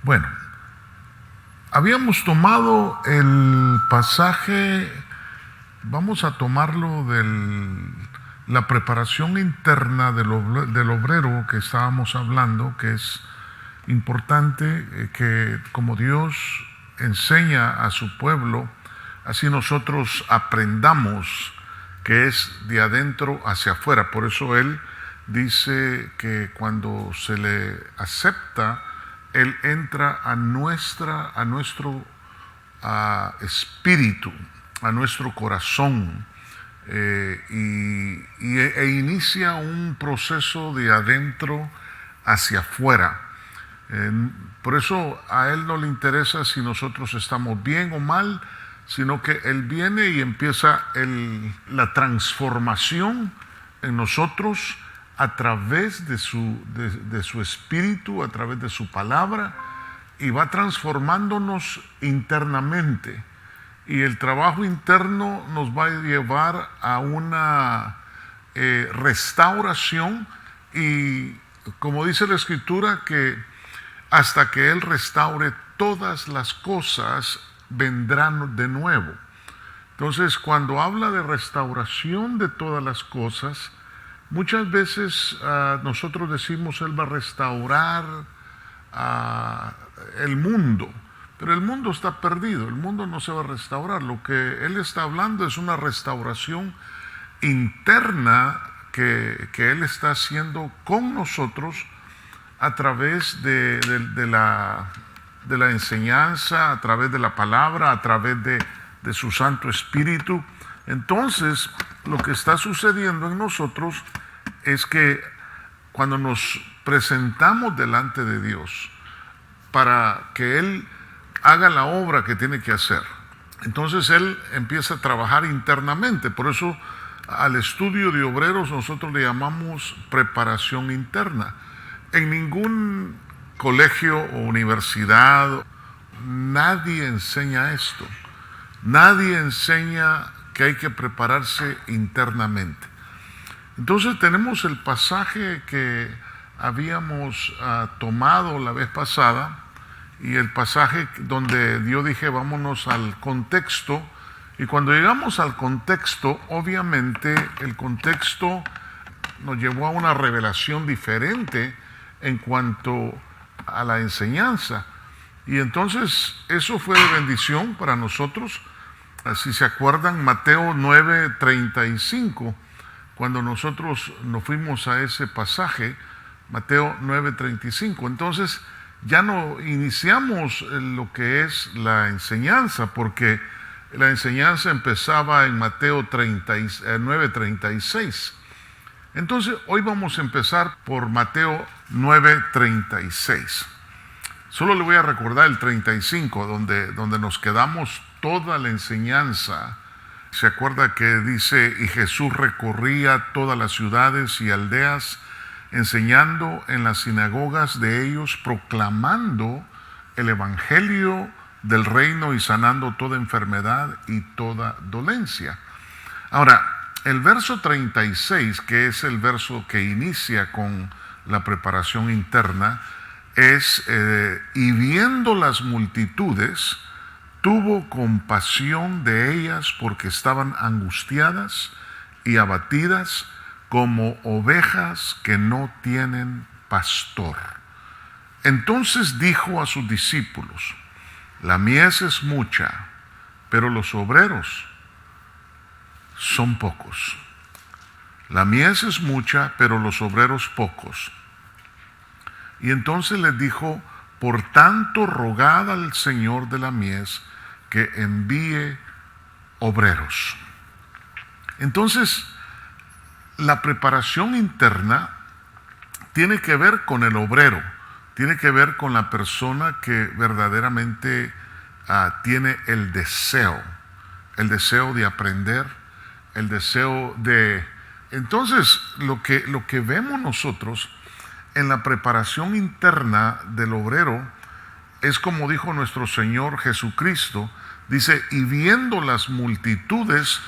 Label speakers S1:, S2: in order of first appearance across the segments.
S1: Bueno, habíamos tomado el pasaje, vamos a tomarlo de la preparación interna del obrero que estábamos hablando, que es importante que como Dios enseña a su pueblo, así nosotros aprendamos que es de adentro hacia afuera. Por eso Él dice que cuando se le acepta, Él entra a nuestro espíritu, a nuestro corazón, e inicia un proceso de adentro hacia afuera. Por eso a Él no le interesa si nosotros estamos bien o mal, sino que Él viene y empieza la transformación en nosotros a través de su espíritu, a través de su palabra, y va transformándonos internamente. Y el trabajo interno nos va a llevar a una restauración, y como dice la Escritura, que hasta que Él restaure todas las cosas, vendrán de nuevo. Entonces, cuando habla de restauración de todas las cosas, muchas veces nosotros decimos Él va a restaurar el mundo, pero el mundo está perdido, el mundo no se va a restaurar. Lo que Él está hablando es una restauración interna que Él está haciendo con nosotros a través de la enseñanza, a través de la palabra, a través de su Santo Espíritu. Entonces, lo que está sucediendo en nosotros es que cuando nos presentamos delante de Dios para que Él haga la obra que tiene que hacer, entonces Él empieza a trabajar internamente. Por eso al estudio de obreros nosotros le llamamos preparación interna. En ningún colegio o universidad nadie enseña esto. Nadie enseña que hay que prepararse internamente. Entonces tenemos el pasaje que habíamos tomado la vez pasada, y el pasaje donde yo dije vámonos al contexto, y cuando llegamos al contexto, obviamente el contexto nos llevó a una revelación diferente en cuanto a la enseñanza, y entonces eso fue de bendición para nosotros. Si se acuerdan, Mateo 9:35, cuando nosotros nos fuimos a ese pasaje, Mateo 9:35, entonces ya no iniciamos lo que es la enseñanza, porque la enseñanza empezaba en Mateo 9:36. Entonces hoy vamos a empezar por Mateo 9:36. Solo le voy a recordar el 35, donde nos quedamos toda la enseñanza. Se acuerda que dice: y Jesús recorría todas las ciudades y aldeas, enseñando en las sinagogas de ellos, proclamando el evangelio del reino y sanando toda enfermedad y toda dolencia. Ahora, el verso 36, que es el verso que inicia con la preparación interna, es, y viendo las multitudes, tuvo compasión de ellas porque estaban angustiadas y abatidas como ovejas que no tienen pastor. Entonces dijo a sus discípulos: la mies es mucha, pero los obreros son pocos. La mies es mucha, pero los obreros pocos. Y entonces les dijo: por tanto, rogad al Señor de la mies que envíe obreros. Entonces, la preparación interna tiene que ver con el obrero, tiene que ver con la persona que verdaderamente tiene el deseo de aprender, el deseo de... Entonces, lo que vemos nosotros en la preparación interna del obrero es como dijo nuestro Señor Jesucristo. Dice: y viendo las multitudes,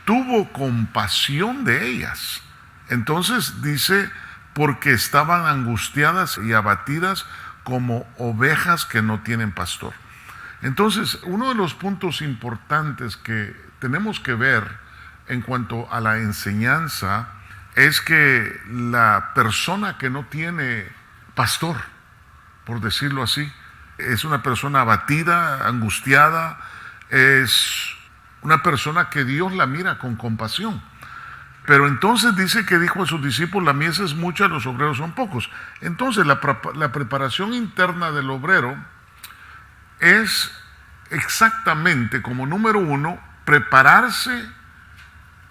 S1: tuvo compasión de ellas. Entonces dice: porque estaban angustiadas y abatidas como ovejas que no tienen pastor. Entonces, uno de los puntos importantes que tenemos que ver en cuanto a la enseñanza es que la persona que no tiene pastor, por decirlo así, es una persona abatida, angustiada, es una persona que Dios la mira con compasión. Pero entonces dice que dijo a sus discípulos: la mies es mucha, los obreros son pocos. Entonces la preparación interna del obrero es exactamente, como número uno, prepararse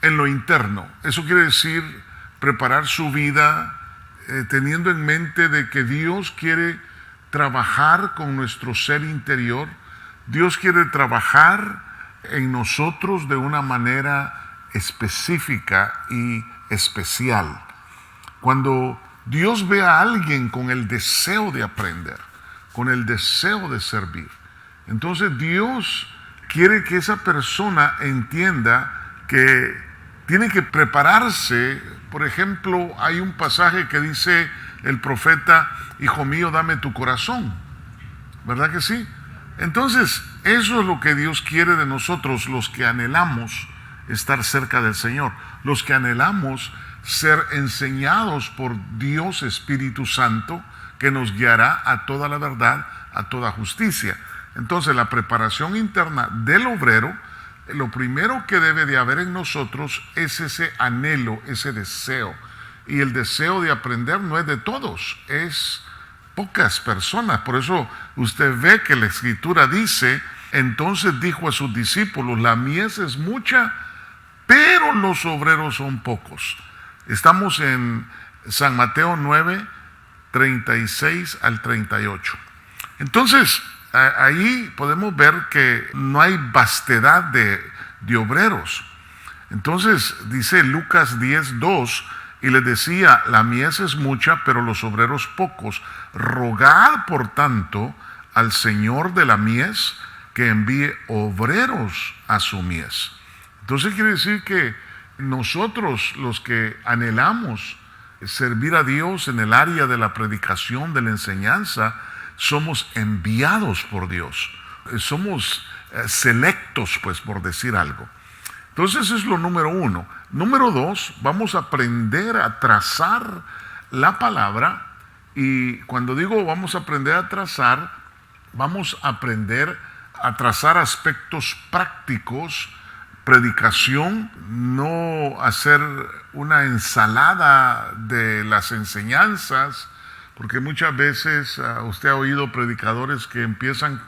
S1: en lo interno. Eso quiere decir preparar su vida teniendo en mente de que Dios quiere trabajar con nuestro ser interior. Dios quiere trabajar en nosotros de una manera específica y especial. Cuando Dios ve a alguien con el deseo de aprender, con el deseo de servir, entonces Dios quiere que esa persona entienda que tiene que prepararse. Por ejemplo, hay un pasaje que dice el profeta: hijo mío, dame tu corazón. ¿Verdad que sí? Entonces, eso es lo que Dios quiere de nosotros, los que anhelamos estar cerca del Señor, los que anhelamos ser enseñados por Dios Espíritu Santo, que nos guiará a toda la verdad, a toda justicia. Entonces, la preparación interna del obrero, lo primero que debe de haber en nosotros es ese anhelo, ese deseo. Y el deseo de aprender no es de todos, es pocas personas. Por eso usted ve que la Escritura dice: entonces dijo a sus discípulos, la mies es mucha, pero los obreros son pocos. Estamos en San Mateo 9, 36 al 38. Entonces, ahí podemos ver que no hay vastedad de obreros. Entonces, dice Lucas 10, 2, y les decía: la mies es mucha, pero los obreros pocos. Rogad, por tanto, al Señor de la mies que envíe obreros a su mies. Entonces quiere decir que nosotros, los que anhelamos servir a Dios en el área de la predicación, de la enseñanza, somos enviados por Dios. Somos selectos, pues, por decir algo. Entonces eso es lo número uno. Número dos, vamos a aprender a trazar la palabra. Y cuando digo vamos a aprender a trazar, vamos a aprender a trazar aspectos prácticos, predicación, no hacer una ensalada de las enseñanzas, porque muchas veces usted ha oído predicadores que empiezan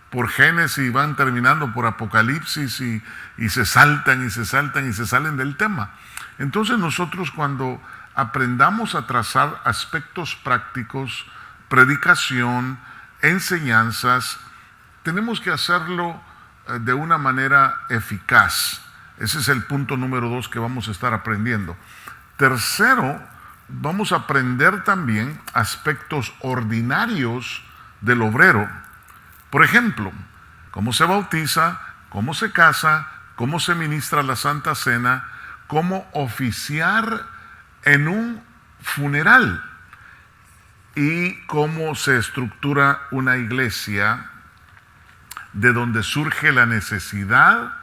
S1: por Génesis y van terminando por Apocalipsis y se saltan y se saltan y se salen del tema. Entonces nosotros, cuando aprendamos a trazar aspectos prácticos, predicación, enseñanzas, tenemos que hacerlo de una manera eficaz. Ese es el punto número 2 que vamos a estar aprendiendo. Tercero, vamos a aprender también aspectos ordinarios del obrero. Por ejemplo, cómo se bautiza, cómo se casa, cómo se ministra la Santa Cena, cómo oficiar en un funeral y cómo se estructura una iglesia, de donde surge la necesidad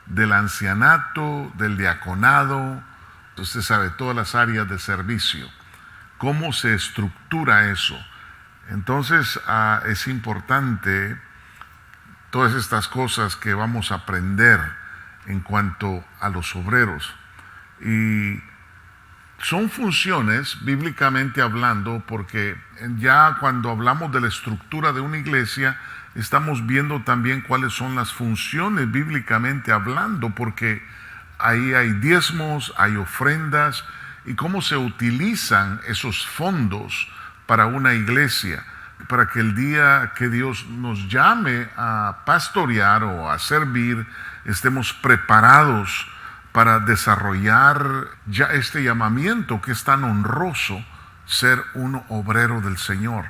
S1: del ancianato, del diaconado. Usted sabe, todas las áreas de servicio, cómo se estructura eso. Entonces es importante todas estas cosas que vamos a aprender en cuanto a los obreros. Y son funciones, bíblicamente hablando, porque ya cuando hablamos de la estructura de una iglesia, estamos viendo también cuáles son las funciones bíblicamente hablando, porque ahí hay diezmos, hay ofrendas, y cómo se utilizan esos fondos para una iglesia, para que el día que Dios nos llame a pastorear o a servir, estemos preparados para desarrollar ya este llamamiento que es tan honroso, ser un obrero del Señor.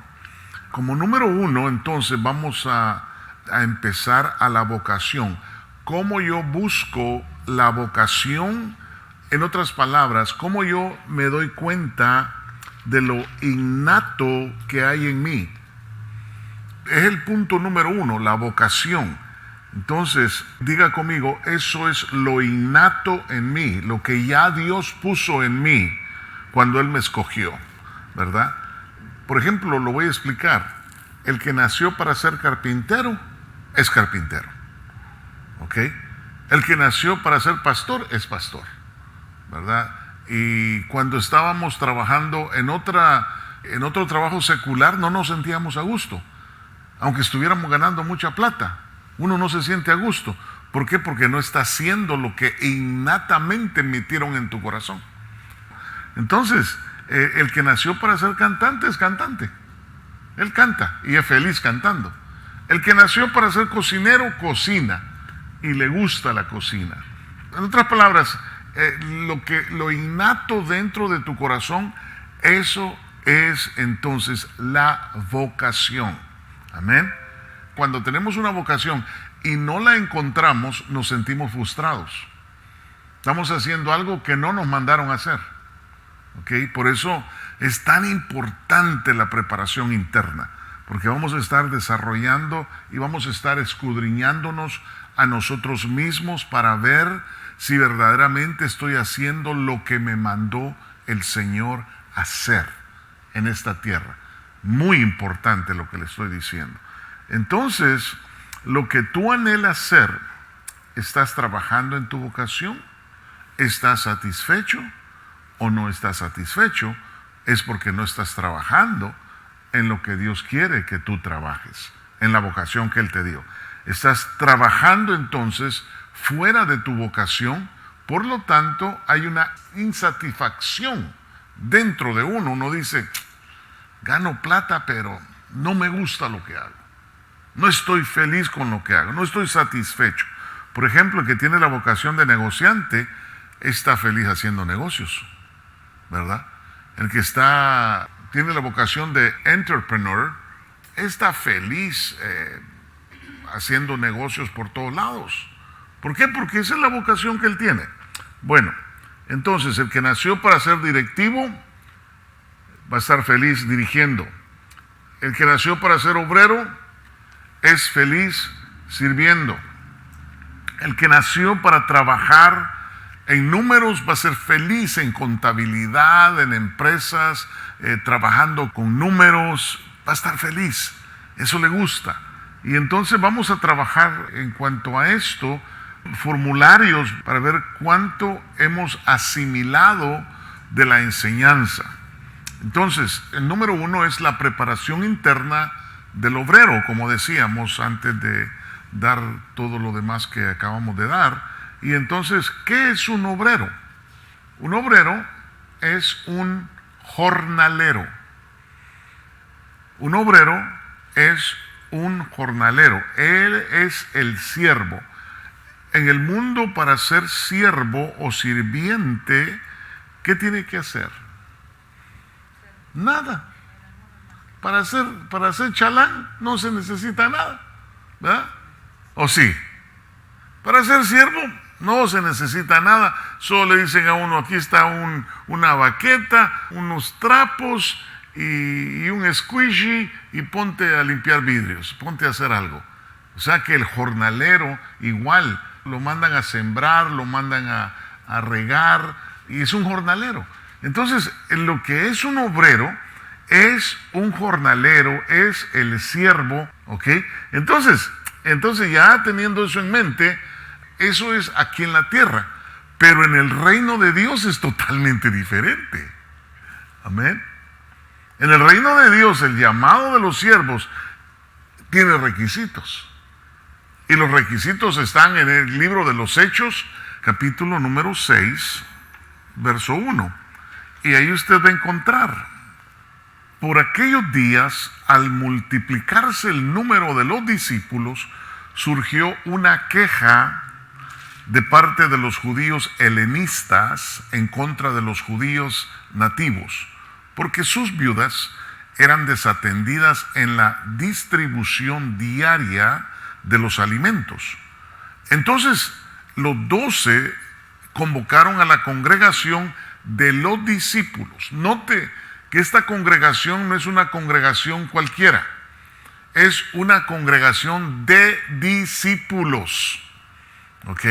S1: Como número 1, entonces, vamos a empezar a la vocación. ¿Cómo yo busco la vocación? En otras palabras, ¿cómo yo me doy cuenta de lo innato que hay en mí? Es el punto número 1, la vocación. Entonces, diga conmigo, eso es lo innato en mí, lo que ya Dios puso en mí cuando Él me escogió, ¿verdad? Por ejemplo, lo voy a explicar. El que nació para ser carpintero, es carpintero, ¿ok? El que nació para ser pastor, es pastor, ¿verdad? Y cuando estábamos trabajando en otro trabajo secular, no nos sentíamos a gusto, aunque estuviéramos ganando mucha plata. Uno no se siente a gusto. ¿Por qué? Porque no está haciendo lo que innatamente metieron en tu corazón. Entonces, el que nació para ser cantante es cantante. Él canta y es feliz cantando. El que nació para ser cocinero, cocina y le gusta la cocina. En otras palabras, lo innato dentro de tu corazón, eso es entonces la vocación. Amén. Cuando tenemos una vocación y no la encontramos, nos sentimos frustrados. Estamos haciendo algo que no nos mandaron a hacer. ¿Okay? Por eso es tan importante la preparación interna, porque vamos a estar desarrollando y vamos a estar escudriñándonos a nosotros mismos para ver si verdaderamente estoy haciendo lo que me mandó el Señor hacer en esta tierra. Muy importante lo que le estoy diciendo. Entonces, lo que tú anhelas ser, ¿estás trabajando en tu vocación? ¿Estás satisfecho o no estás satisfecho? Es porque no estás trabajando en lo que Dios quiere que tú trabajes, en la vocación que Él te dio. Estás trabajando entonces fuera de tu vocación, por lo tanto hay una insatisfacción dentro de uno. Uno dice, gano plata, pero no me gusta lo que hago. No estoy feliz con lo que hago, no estoy satisfecho. Por ejemplo, el que tiene la vocación de negociante está feliz haciendo negocios, ¿verdad? El que tiene la vocación de entrepreneur está feliz haciendo negocios por todos lados. ¿Por qué? Porque esa es la vocación que él tiene. Bueno, entonces el que nació para ser directivo va a estar feliz dirigiendo. El que nació para ser obrero es feliz sirviendo. El que nació para trabajar en números va a ser feliz en contabilidad, en empresas, trabajando con números, va a estar feliz. Eso le gusta. Y entonces vamos a trabajar en cuanto a esto, formularios para ver cuánto hemos asimilado de la enseñanza. Entonces, el número 1 es la preparación interna del obrero, como decíamos antes de dar todo lo demás que acabamos de dar. Y entonces, ¿qué es un obrero? Un obrero es un jornalero. Un obrero es un jornalero. Él es el siervo. En el mundo, para ser siervo o sirviente, ¿qué tiene que hacer? Nada. Para ser chalán no se necesita nada, ¿verdad? ¿O sí? Para ser siervo no se necesita nada. Solo le dicen a uno, aquí está una baqueta, unos trapos y un squishy y ponte a limpiar vidrios, ponte a hacer algo. O sea que el jornalero igual lo mandan a sembrar, lo mandan a regar y es un jornalero. Entonces, en lo que es un obrero, es un jornalero, es el siervo, ¿ok? Entonces ya teniendo eso en mente, eso es aquí en la tierra, pero en el reino de Dios es totalmente diferente. Amén. En el reino de Dios, el llamado de los siervos tiene requisitos. Y los requisitos están en el libro de los Hechos, capítulo número 6, verso 1. Y ahí usted va a encontrar. Por aquellos días, al multiplicarse el número de los discípulos, surgió una queja de parte de los judíos helenistas en contra de los judíos nativos, porque sus viudas eran desatendidas en la distribución diaria de los alimentos. Entonces, los 12 convocaron a la congregación de los discípulos. Note que esta congregación no es una congregación cualquiera. es una congregación de discípulos, ¿ok?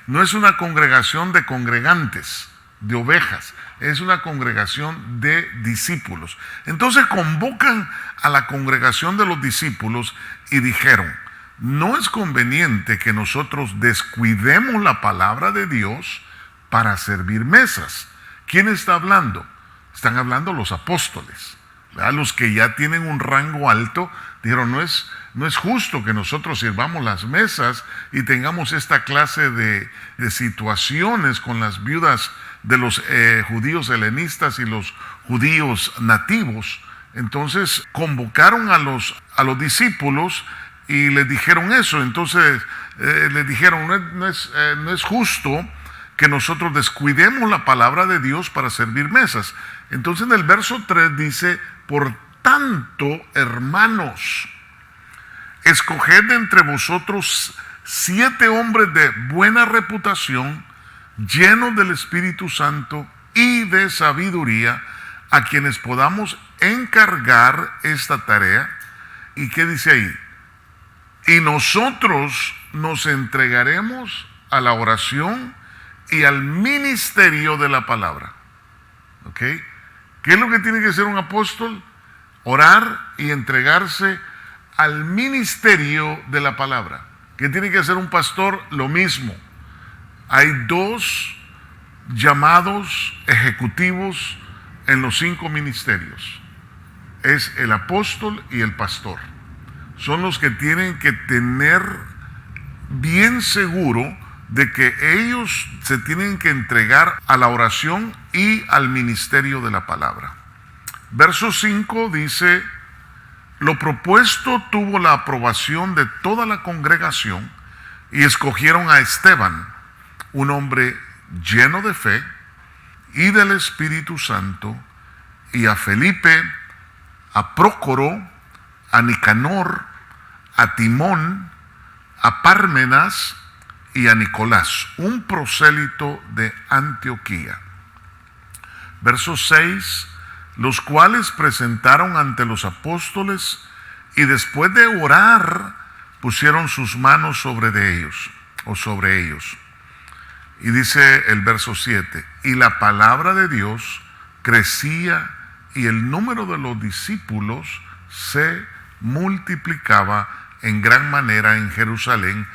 S1: No es una congregación de congregantes, de ovejas, es una congregación de discípulos. Entonces convocan a la congregación de los discípulos y dijeron: no es conveniente que nosotros descuidemos la palabra de Dios para servir mesas. ¿Quién está hablando? Están hablando los apóstoles, ¿verdad? Los que ya tienen un rango alto. Dijeron: no es justo que nosotros sirvamos las mesas y tengamos esta clase de situaciones con las viudas de los judíos helenistas y los judíos nativos. Entonces convocaron a los discípulos y les dijeron eso. Entonces les dijeron: no es justo que nosotros descuidemos la palabra de Dios para servir mesas. Entonces en el verso 3 dice: por tanto, hermanos, escoged de entre vosotros 7 hombres de buena reputación, llenos del Espíritu Santo y de sabiduría, a quienes podamos encargar esta tarea. ¿Y qué dice ahí? Y nosotros nos entregaremos a la oración y al ministerio de la palabra. ¿Ok? ¿Qué es lo que tiene que hacer un apóstol? Orar y entregarse al ministerio de la palabra. ¿Qué tiene que hacer un pastor? Lo mismo. Hay 2 llamados ejecutivos en los 5 ministerios. Es el apóstol y el pastor. Son los que tienen que tener bien seguro de que ellos se tienen que entregar a la oración y al ministerio de la palabra. Verso 5 dice: lo propuesto tuvo la aprobación de toda la congregación y escogieron a Esteban, un hombre lleno de fe y del Espíritu Santo, y a Felipe, a Prócoro, a Nicanor, a Timón, a Pármenas y a Nicolás, un prosélito de Antioquía. Verso 6: los cuales presentaron ante los apóstoles y después de orar pusieron sus manos sobre ellos. Y dice el verso 7: y la palabra de Dios crecía y el número de los discípulos se multiplicaba en gran manera en Jerusalén,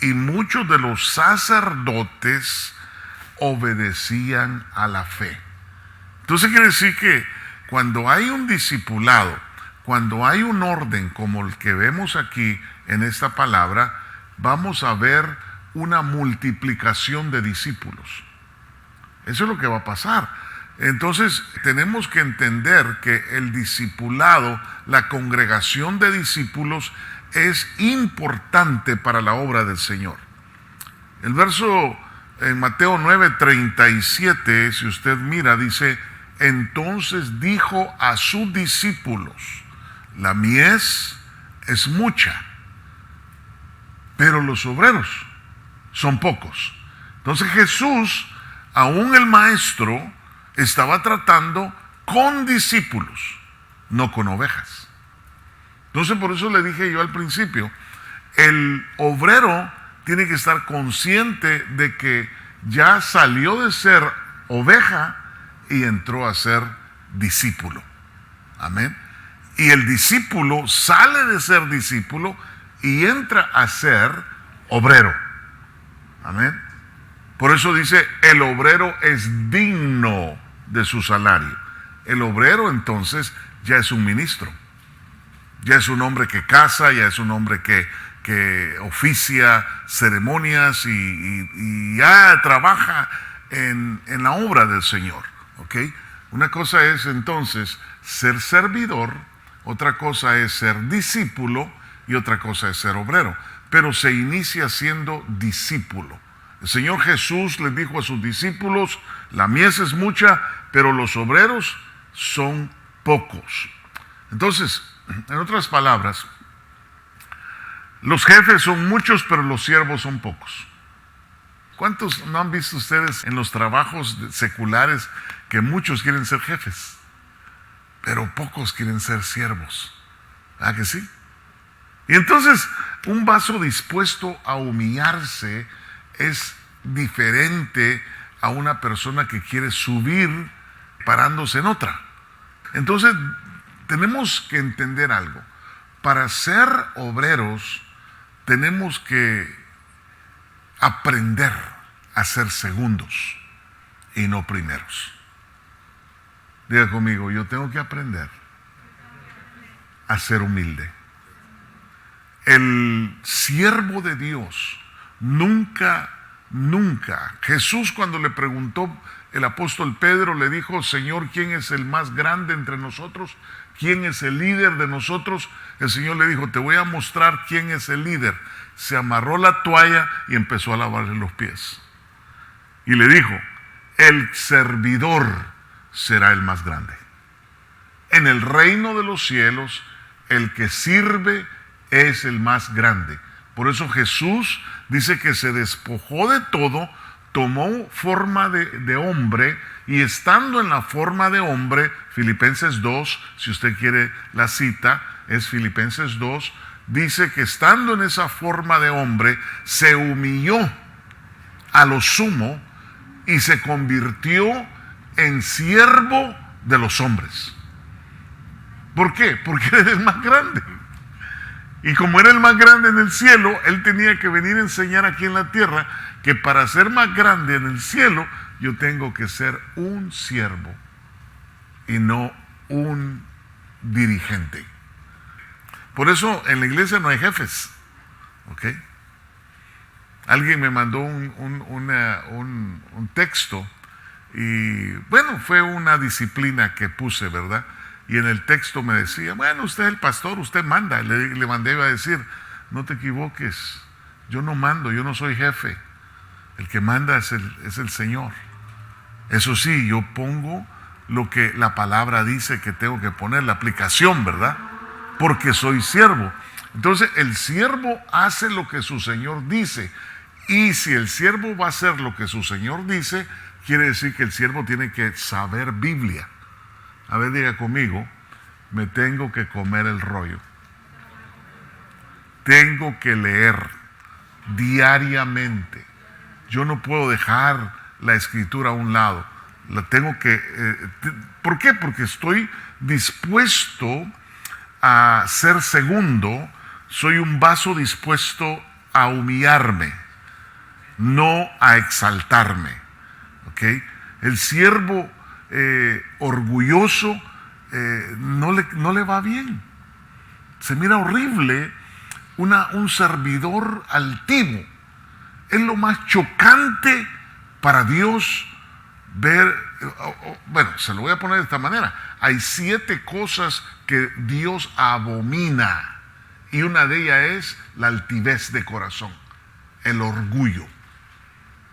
S1: y muchos de los sacerdotes obedecían a la fe. Entonces quiere decir que cuando hay un discipulado, cuando hay un orden como el que vemos aquí en esta palabra, vamos a ver una multiplicación de discípulos. Eso es lo que va a pasar. Entonces tenemos que entender que el discipulado, la congregación de discípulos, es importante para la obra del Señor. El verso en Mateo 9:37, si usted mira, dice: entonces dijo a sus discípulos: la mies es mucha, pero los obreros son pocos. Entonces Jesús, aún el maestro, estaba tratando con discípulos, no con ovejas. Entonces por eso le dije yo al principio, el obrero tiene que estar consciente de que ya salió de ser oveja y entró a ser discípulo. Amén. Y el discípulo sale de ser discípulo y entra a ser obrero. Amén. Por eso dice: el obrero es digno de su salario. El obrero entonces ya es un ministro, ya es un hombre que casa, ya es un hombre que oficia ceremonias y ya trabaja en la obra del Señor. ¿Ok? Una cosa es entonces ser servidor, otra cosa es ser discípulo y otra cosa es ser obrero. Pero se inicia siendo discípulo. El Señor Jesús les dijo a sus discípulos: la mies es mucha, pero los obreros son pocos. Entonces, en otras palabras, los jefes son muchos, pero los siervos son pocos. ¿Cuántos no han visto ustedes en los trabajos seculares que muchos quieren ser jefes, pero pocos quieren ser siervos? ¿Ah, que sí? Y entonces, un vaso dispuesto a humillarse es diferente a una persona que quiere subir parándose en otra. Entonces, tenemos que entender algo. Para ser obreros, tenemos que aprender a ser segundos y no primeros. Diga conmigo, yo tengo que aprender a ser humilde. El siervo de Dios nunca, Jesús, cuando le preguntó el apóstol Pedro, le dijo: Señor, ¿quién es el más grande entre nosotros? ¿Quién es el líder de nosotros? El Señor le dijo: te voy a mostrar quién es el líder. Se amarró la toalla y empezó a lavarle los pies. Y le dijo: el servidor será el más grande. En el reino de los cielos, el que sirve es el más grande. Por eso Jesús dice que se despojó de todo, tomó forma de hombre, y estando en la forma de hombre, Filipenses 2, si usted quiere la cita, es Filipenses 2, dice que estando en esa forma de hombre, se humilló a lo sumo y se convirtió en siervo de los hombres. ¿Por qué? Porque era el más grande. Y como era el más grande en el cielo, él tenía que venir a enseñar aquí en la tierra que para ser más grande en el cielo, yo tengo que ser un siervo y no un dirigente. Por eso en la iglesia no hay jefes, ¿ok? Alguien me mandó un texto y bueno, fue una disciplina que puse, ¿verdad? Y en el texto me decía: bueno, usted es el pastor, usted manda. Le mandé a decir: no te equivoques, yo no mando, yo no soy jefe. El que manda es el Señor. Eso sí, yo pongo lo que la palabra dice que tengo que poner, la aplicación, ¿verdad? Porque soy siervo. Entonces, el siervo hace lo que su Señor dice. Y si el siervo va a hacer lo que su Señor dice, quiere decir que el siervo tiene que saber Biblia. A ver, diga conmigo: me tengo que comer el rollo. Tengo que leer diariamente. Yo no puedo dejar la escritura a un lado. La tengo que... ¿Por qué? Porque estoy dispuesto a ser segundo. Soy un vaso dispuesto a humillarme, no a exaltarme. ¿Ok? El siervo orgulloso no le va bien. Se mira horrible un servidor altivo. Es lo más chocante para Dios ver. Bueno, se lo voy a poner de esta manera: hay 7 cosas que Dios abomina, y una de ellas es la altivez de corazón, el orgullo.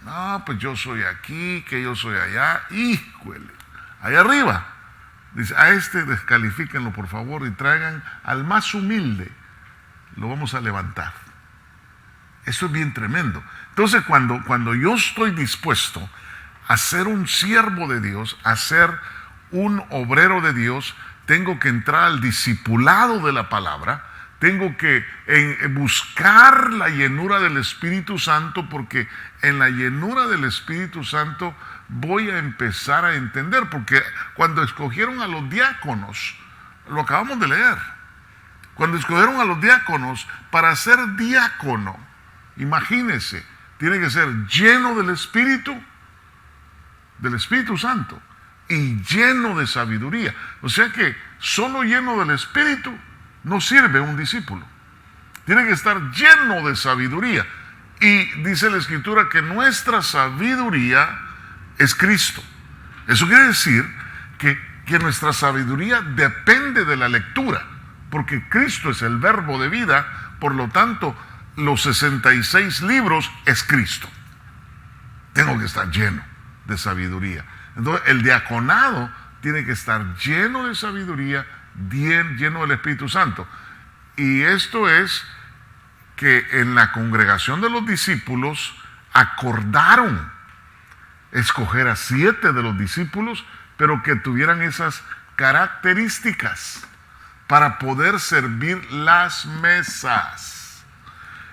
S1: No, pues yo soy aquí, que yo soy allá. Híjole, allá arriba dice: a este descalifíquenlo por favor y traigan al más humilde, lo vamos a levantar. Eso es bien tremendo. Entonces, cuando yo estoy dispuesto a ser un siervo de Dios, a ser un obrero de Dios, tengo que entrar al discipulado de la palabra, tengo que buscar la llenura del Espíritu Santo, porque en la llenura del Espíritu Santo voy a empezar a entender, porque cuando escogieron a los diáconos, lo acabamos de leer, cuando escogieron a los diáconos para ser diácono, imagínense, tiene que ser lleno del Espíritu Santo y lleno de sabiduría. O sea que solo lleno del Espíritu no sirve un discípulo. Tiene que estar lleno de sabiduría. Y dice la Escritura que nuestra sabiduría es Cristo. Eso quiere decir que nuestra sabiduría depende de la lectura, porque Cristo es el verbo de vida. Por lo tanto, los 66 libros es Cristo. Tengo que estar lleno de sabiduría. Entonces, el diaconado tiene que estar lleno de sabiduría, lleno del Espíritu Santo. Y esto es que en la congregación de los discípulos acordaron escoger a 7 de los discípulos, pero que tuvieran esas características. para poder servir las mesas.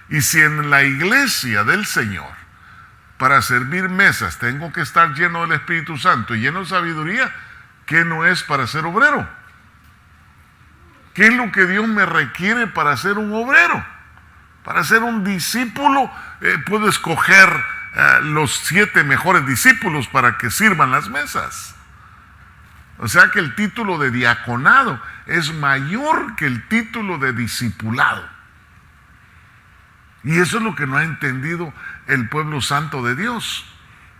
S1: Y si en la iglesia del Señor, para servir mesas, tengo que estar lleno del Espíritu Santo y lleno de sabiduría, ¿qué no es para ser obrero? ¿Qué es lo que Dios me requiere para ser un obrero? Para ser un discípulo, puedo escoger los 7 mejores discípulos para que sirvan las mesas. O sea que el título de diaconado es mayor que el título de discipulado. Y eso es lo que no ha entendido el pueblo santo de Dios.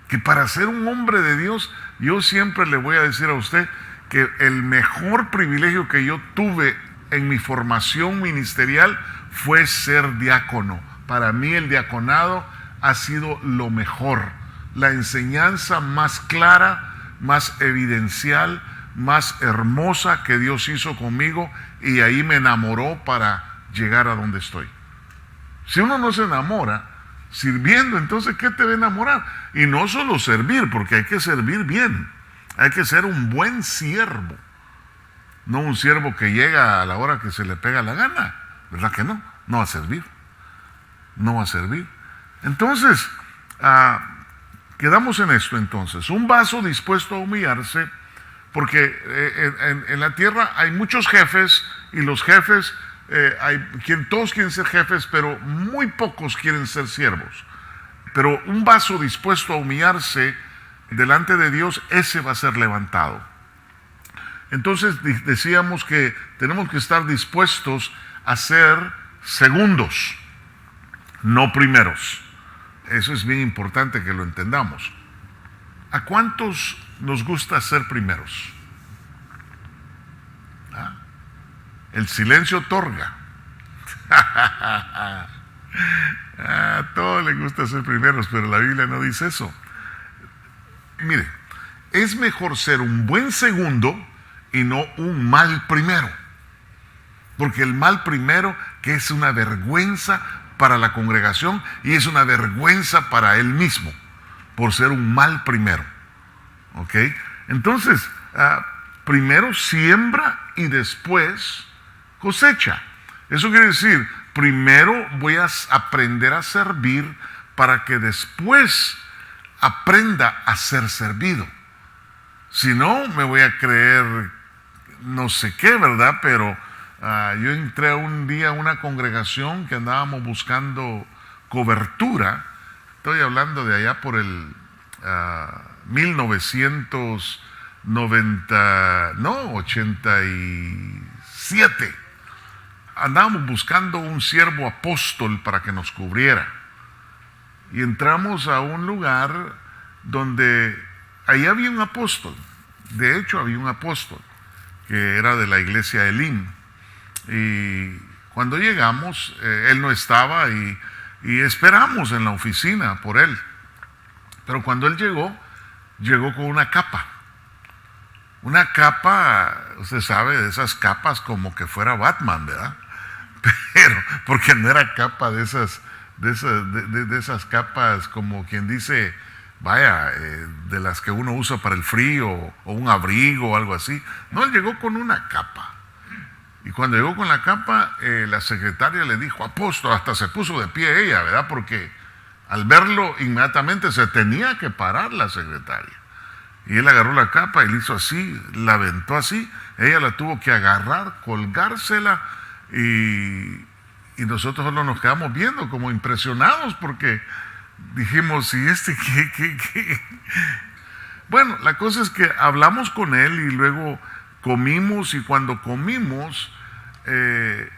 S1: Que para ser un hombre de Dios, yo siempre le voy a decir a usted que el mejor privilegio que yo tuve en mi formación ministerial fue ser diácono. Para mí el diaconado ha sido lo mejor, la enseñanza más clara, más evidencial, más hermosa que Dios hizo conmigo, y ahí me enamoró para llegar a donde estoy. Si uno no se enamora sirviendo, entonces ¿qué te va a enamorar? Y no solo servir, porque hay que servir bien, hay que ser un buen siervo, no un siervo que llega a la hora que se le pega la gana, ¿verdad que no? No va a servir, no va a servir. Entonces, quedamos en esto entonces, un vaso dispuesto a humillarse, porque en la tierra hay muchos jefes, y los jefes, todos quieren ser jefes, pero muy pocos quieren ser siervos. Pero un vaso dispuesto a humillarse delante de Dios, ese va a ser levantado. Entonces decíamos que tenemos que estar dispuestos a ser segundos, no primeros. Eso es bien importante que lo entendamos. ¿A cuántos nos gusta ser primeros? El silencio otorga. A todos les gusta ser primeros, pero la Biblia no dice eso. Mire, es mejor ser un buen segundo y no un mal primero. Porque el mal primero, que es una vergüenza para la congregación y es una vergüenza para él mismo, por ser un mal primero. ¿Ok? Entonces, primero siembra y después cosecha. Eso quiere decir, primero voy a aprender a servir para que después aprenda a ser servido. Si no, me voy a creer no sé qué, ¿verdad? Pero yo entré un día a una congregación que andábamos buscando cobertura. Estoy hablando de allá por el 87. Andábamos buscando un siervo apóstol para que nos cubriera. Y entramos a un lugar donde ahí había un apóstol. De hecho, había un apóstol que era de la iglesia Elim. Y cuando llegamos, él no estaba y esperamos en la oficina por él. Pero cuando él llegó con una capa. Una capa, usted sabe, de esas capas como que fuera Batman, ¿verdad? Pero, porque no era capa de esas capas como quien dice, vaya, de las que uno usa para el frío, o un abrigo o algo así. No, él llegó con una capa. Y cuando llegó con la capa, la secretaria le dijo, apóstol, hasta se puso de pie ella, ¿verdad? Porque al verlo inmediatamente se tenía que parar la secretaria. Y él agarró la capa y le hizo así, la aventó así. Ella la tuvo que agarrar, colgársela, y nosotros solo nos quedamos viendo como impresionados porque dijimos, ¿y este qué? Bueno, la cosa es que hablamos con él y luego comimos, y cuando comimos, él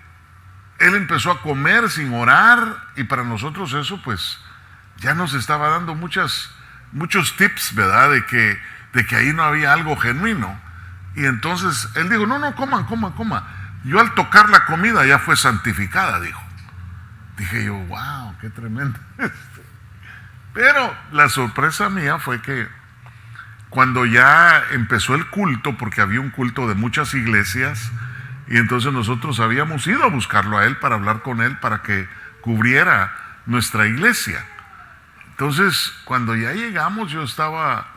S1: empezó a comer sin orar, y para nosotros eso pues ya nos estaba dando muchos tips, ¿verdad? De que ahí no había algo genuino. Y entonces él dijo, no, coman. Yo al tocar la comida ya fue santificada, dijo. Dije yo, wow, qué tremendo. Pero la sorpresa mía fue que cuando ya empezó el culto, porque había un culto de muchas iglesias, y entonces nosotros habíamos ido a buscarlo a él para hablar con él, para que cubriera nuestra iglesia. Entonces, cuando ya llegamos, yo estaba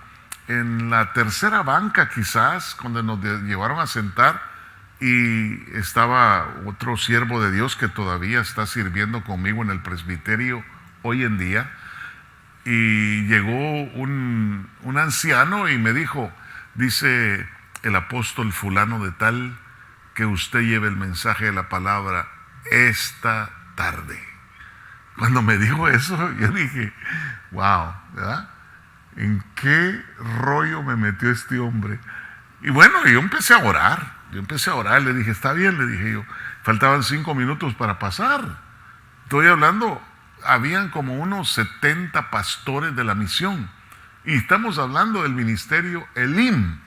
S1: en la tercera banca quizás, cuando nos llevaron a sentar, y estaba otro siervo de Dios que todavía está sirviendo conmigo en el presbiterio hoy en día, y llegó un anciano y me dijo, dice el apóstol fulano de tal, que usted lleve el mensaje de la palabra esta tarde. Cuando me dijo eso, yo dije, wow, ¿verdad? ¿En qué rollo me metió este hombre? Y bueno, yo empecé a orar, le dije, está bien, le dije yo, faltaban 5 minutos para pasar. Estoy hablando, habían como unos 70 pastores de la misión, y estamos hablando del ministerio Elim,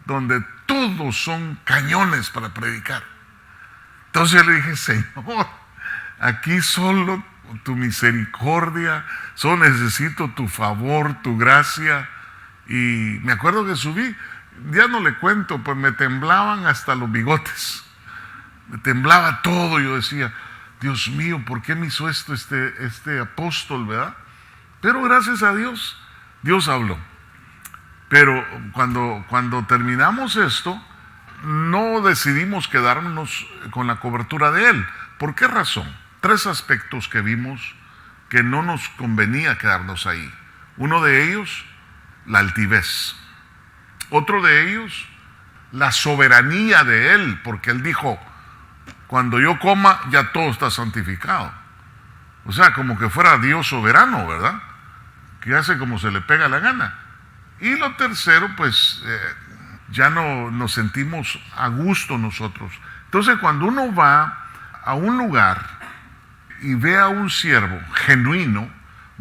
S1: donde todos son cañones para predicar. Entonces le dije, Señor, aquí solo tu misericordia, solo necesito tu favor, tu gracia. Y me acuerdo que subí, ya no le cuento, pues me temblaban hasta los bigotes, me temblaba todo. Yo decía, Dios mío, ¿por qué me hizo esto este apóstol, verdad? Pero gracias a Dios, Dios habló. Pero cuando terminamos esto, no decidimos quedarnos con la cobertura de él. ¿Por qué razón? 3 aspectos que vimos que no nos convenía quedarnos ahí. Uno de ellos, la altivez. Otro de ellos, la soberanía de él, porque él dijo, cuando yo coma ya todo está santificado. O sea, como que fuera Dios soberano, ¿verdad? Que hace como se le pega la gana. Y lo tercero, pues ya no nos sentimos a gusto nosotros. Entonces, cuando uno va a un lugar y ve a un siervo genuino,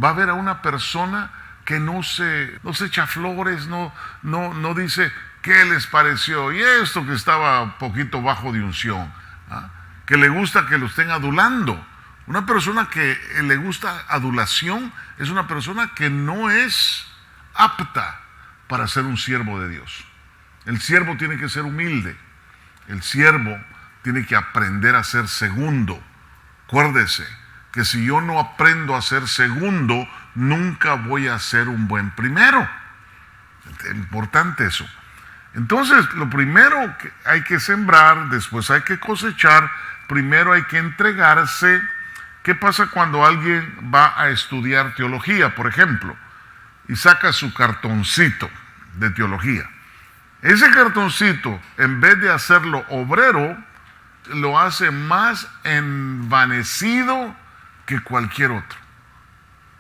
S1: va a ver a una persona que no se echa flores, no dice qué les pareció, y esto que estaba un poquito bajo de unción, ¿ah? Que le gusta que lo estén adulando. Una persona que le gusta adulación es una persona que no es apta para ser un siervo de Dios. El siervo tiene que ser humilde. El siervo tiene que aprender a ser segundo. Acuérdese que si yo no aprendo a ser segundo, nunca voy a ser un buen primero. Es importante eso. Entonces, lo primero que hay que sembrar, después hay que cosechar, primero hay que entregarse. ¿Qué pasa cuando alguien va a estudiar teología, por ejemplo, y saca su cartoncito de teología? Ese cartoncito, en vez de hacerlo obrero, lo hace más envanecido que cualquier otro.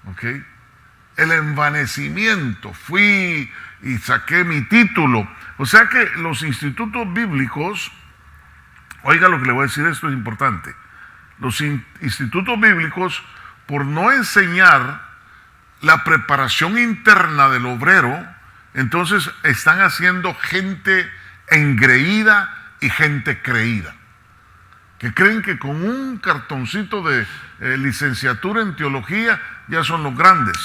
S1: ¿Ok? El envanecimiento. Fui y saqué mi título. O sea que los institutos bíblicos, oiga lo que le voy a decir, esto es importante. Los institutos bíblicos, por no enseñar la preparación interna del obrero, entonces están haciendo gente engreída y gente creída, que creen que con un cartoncito de licenciatura en teología ya son los grandes.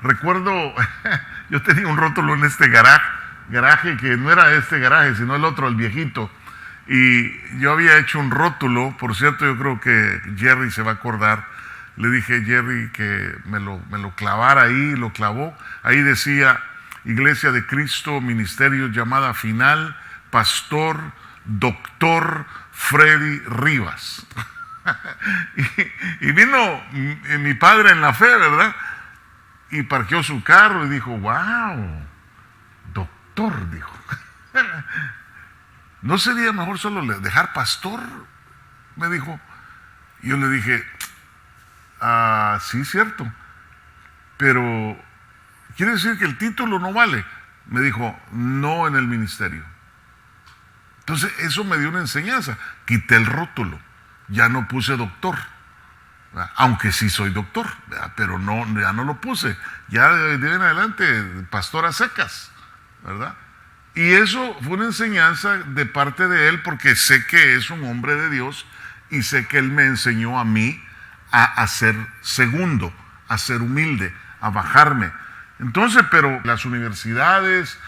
S1: Recuerdo, yo tenía un rótulo en este garaje que no era este garaje, sino el otro, el viejito, y yo había hecho un rótulo, por cierto, yo creo que Jerry se va a acordar. Le dije a Jerry que me lo clavara ahí, lo clavó. Ahí decía, Iglesia de Cristo, Ministerio Llamada Final, Pastor, Doctor Freddy Rivas. y vino mi padre en la fe, ¿verdad? Y parqueó su carro y dijo, wow, doctor, dijo. ¿No sería mejor solo dejar pastor? Me dijo. Y yo le dije, sí, cierto, pero ¿quiere decir que el título no vale? Me dijo, no en el ministerio. Entonces eso me dio una enseñanza. Quité el rótulo, ya no puse doctor, ¿verdad? Aunque sí soy doctor, ¿verdad? Pero no, ya no lo puse. Ya de ahí en adelante, pastor a secas, ¿verdad? Y eso fue una enseñanza de parte de él, porque sé que es un hombre de Dios y sé que él me enseñó a mí a ser segundo, a ser humilde, a bajarme. Entonces, pero las universidades,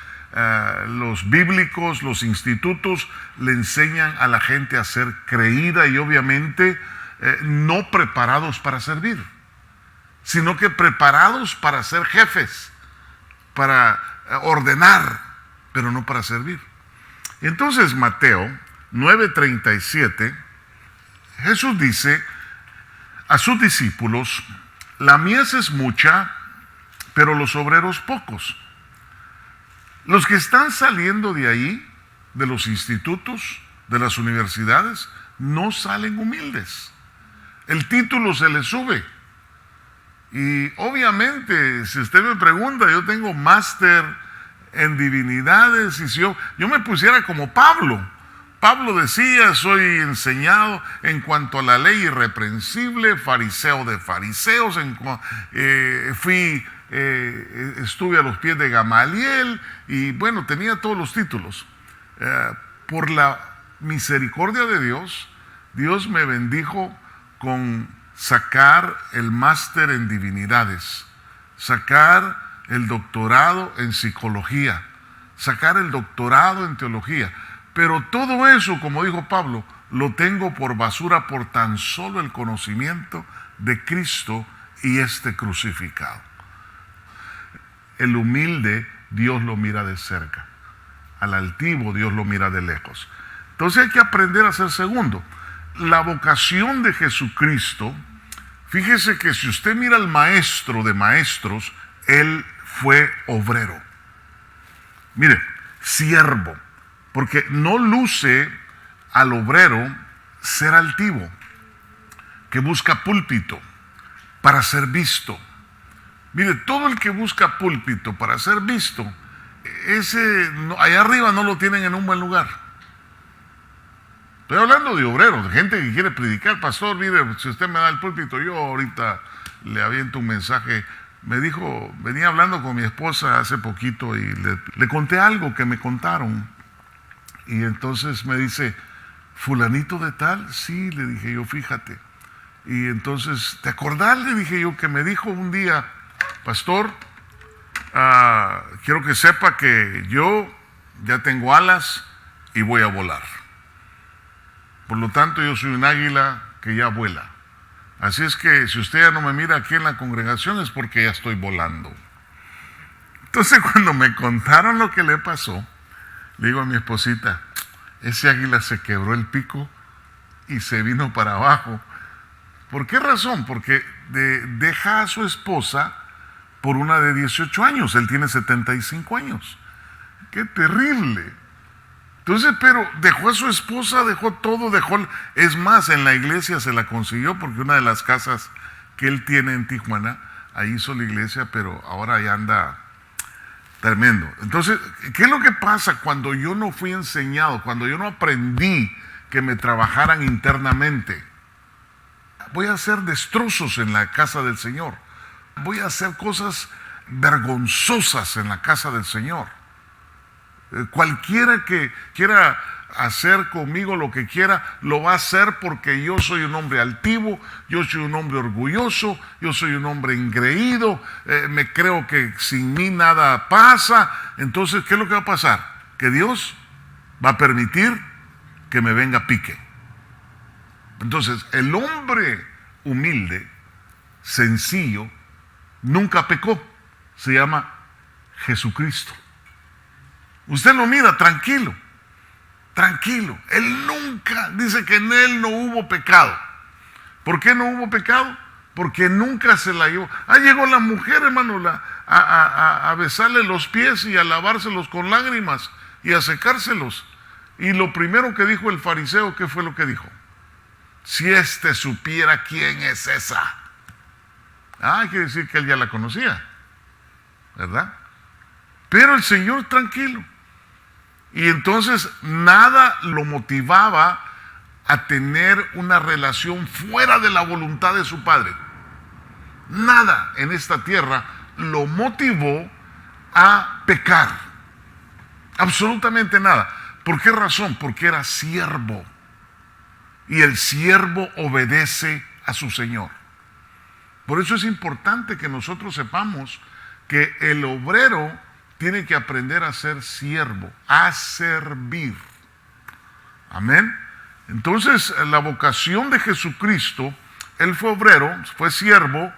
S1: los bíblicos, los institutos le enseñan a la gente a ser creída y obviamente no preparados para servir, sino que preparados para ser jefes, para ordenar, pero no para servir. Entonces Mateo 9:37, Jesús dice a sus discípulos: la mies es mucha, pero los obreros pocos. Los que están saliendo de ahí, de los institutos, de las universidades, no salen humildes. El título se les sube. Y obviamente, si usted me pregunta, yo tengo máster en divinidades, y si yo me pusiera como Pablo. Pablo decía: soy enseñado en cuanto a la ley irreprensible, fariseo de fariseos, estuve a los pies de Gamaliel, y bueno, tenía todos los títulos. Por la misericordia de Dios, Dios me bendijo con sacar el máster en divinidades, sacar el doctorado en psicología, sacar el doctorado en teología. Pero todo eso, como dijo Pablo, lo tengo por basura por tan solo el conocimiento de Cristo y este crucificado. El humilde Dios lo mira de cerca, al altivo Dios lo mira de lejos. Entonces hay que aprender a ser segundo. La vocación de Jesucristo, fíjese que si usted mira al maestro de maestros, él fue obrero. Mire, siervo, porque no luce al obrero ser altivo, que busca púlpito para ser visto. Mire, todo el que busca púlpito para ser visto, allá arriba no lo tienen en un buen lugar. Estoy hablando de obreros, de gente que quiere predicar. Pastor, mire, si usted me da el púlpito, yo ahorita le aviento un mensaje. Me dijo, venía hablando con mi esposa hace poquito y le conté algo que me contaron. Y entonces me dice: ¿fulanito de tal? Sí, le dije yo, fíjate. Y entonces, ¿te acordás? Le dije yo, que me dijo un día: pastor, quiero que sepa que yo ya tengo alas y voy a volar. Por lo tanto, yo soy un águila que ya vuela. Así es que si usted ya no me mira aquí en la congregación es porque ya estoy volando. Entonces, cuando me contaron lo que le pasó, le digo a mi esposita: ese águila se quebró el pico y se vino para abajo. ¿Por qué razón? Porque deja a su esposa por una de 18 años. Él tiene 75 años. ¡Qué terrible! Entonces, pero dejó a su esposa, dejó todo, es más, en la iglesia se la consiguió, porque una de las casas que él tiene en Tijuana, ahí hizo la iglesia, pero ahora ya anda tremendo. Entonces, ¿qué es lo que pasa cuando yo no fui enseñado, cuando yo no aprendí que me trabajaran internamente? Voy a hacer destrozos en la casa del Señor. Voy a hacer cosas vergonzosas en la casa del Señor. Cualquiera que quiera hacer conmigo lo que quiera, lo va a hacer, porque yo soy un hombre altivo, yo soy un hombre orgulloso, yo soy un hombre engreído, me creo que sin mí nada pasa. Entonces, ¿qué es lo que va a pasar? Que Dios va a permitir que me venga pique. Entonces, el hombre humilde, sencillo, nunca pecó. Se llama Jesucristo. Usted lo mira tranquilo, tranquilo. Él nunca, dice que en él no hubo pecado. ¿Por qué no hubo pecado? Porque nunca se la llevó. Llegó la mujer, hermano, a besarle los pies y a lavárselos con lágrimas y a secárselos. Y lo primero que dijo el fariseo, ¿qué fue lo que dijo? Si éste supiera quién es esa. Hay que decir que él ya la conocía, ¿verdad? Pero el Señor tranquilo. Y entonces nada lo motivaba a tener una relación fuera de la voluntad de su Padre. Nada en esta tierra lo motivó a pecar. Absolutamente nada. ¿Por qué razón? Porque era siervo. Y el siervo obedece a su Señor. Por eso es importante que nosotros sepamos que el obrero tiene que aprender a ser siervo, a servir. Amén. Entonces, la vocación de Jesucristo, él fue obrero, fue siervo,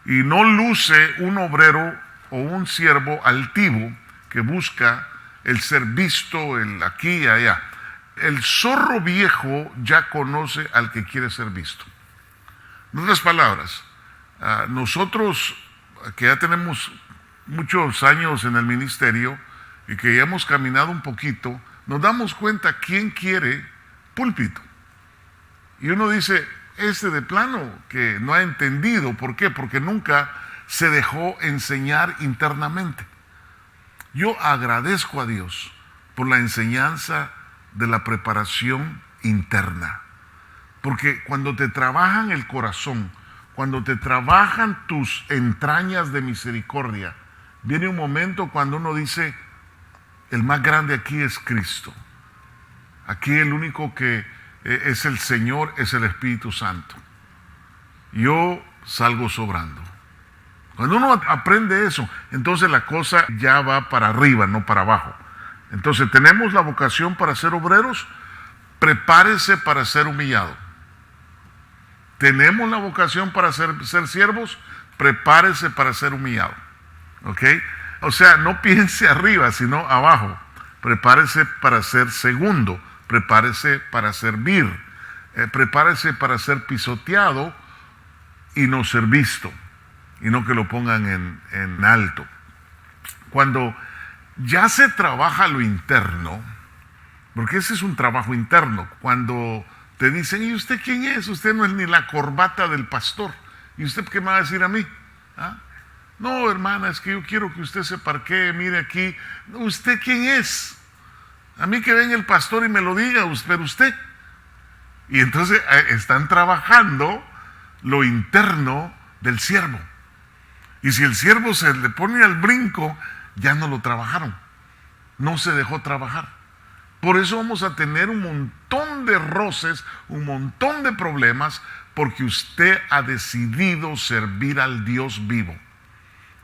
S1: y no luce un obrero o un siervo altivo que busca el ser visto, el aquí y allá. El zorro viejo ya conoce al que quiere ser visto. En otras palabras, nosotros que ya tenemos muchos años en el ministerio y que ya hemos caminado un poquito, nos damos cuenta quién quiere púlpito. Y uno dice, de plano que no ha entendido. ¿Por qué? Porque nunca se dejó enseñar internamente. Yo agradezco a Dios por la enseñanza de la preparación interna. Porque cuando te trabajan el corazón, cuando te trabajan tus entrañas de misericordia, viene un momento cuando uno dice, el más grande aquí es Cristo. Aquí el único que es el Señor, es el Espíritu Santo. Yo salgo sobrando. Cuando uno aprende eso, entonces la cosa ya va para arriba, no para abajo. Entonces tenemos la vocación para ser obreros, prepárese para ser humillado. Tenemos la vocación para ser siervos, prepárese para ser humillado. ¿Ok? O sea, no piense arriba, sino abajo. Prepárese para ser segundo, prepárese para servir, prepárese para ser pisoteado y no ser visto, y no que lo pongan en alto. Cuando ya se trabaja lo interno, porque ese es un trabajo interno, cuando te dicen, ¿y usted quién es? Usted no es ni la corbata del pastor. ¿Y usted qué me va a decir a mí? ¿Ah? No, hermana, es que yo quiero que usted se parquee, mire aquí. ¿Usted quién es? A mí que venga el pastor y me lo diga, pero usted. Y entonces están trabajando lo interno del siervo. Y si el siervo se le pone al brinco, ya no lo trabajaron. No se dejó trabajar. Por eso vamos a tener un montón de roces, un montón de problemas, porque usted ha decidido servir al Dios vivo.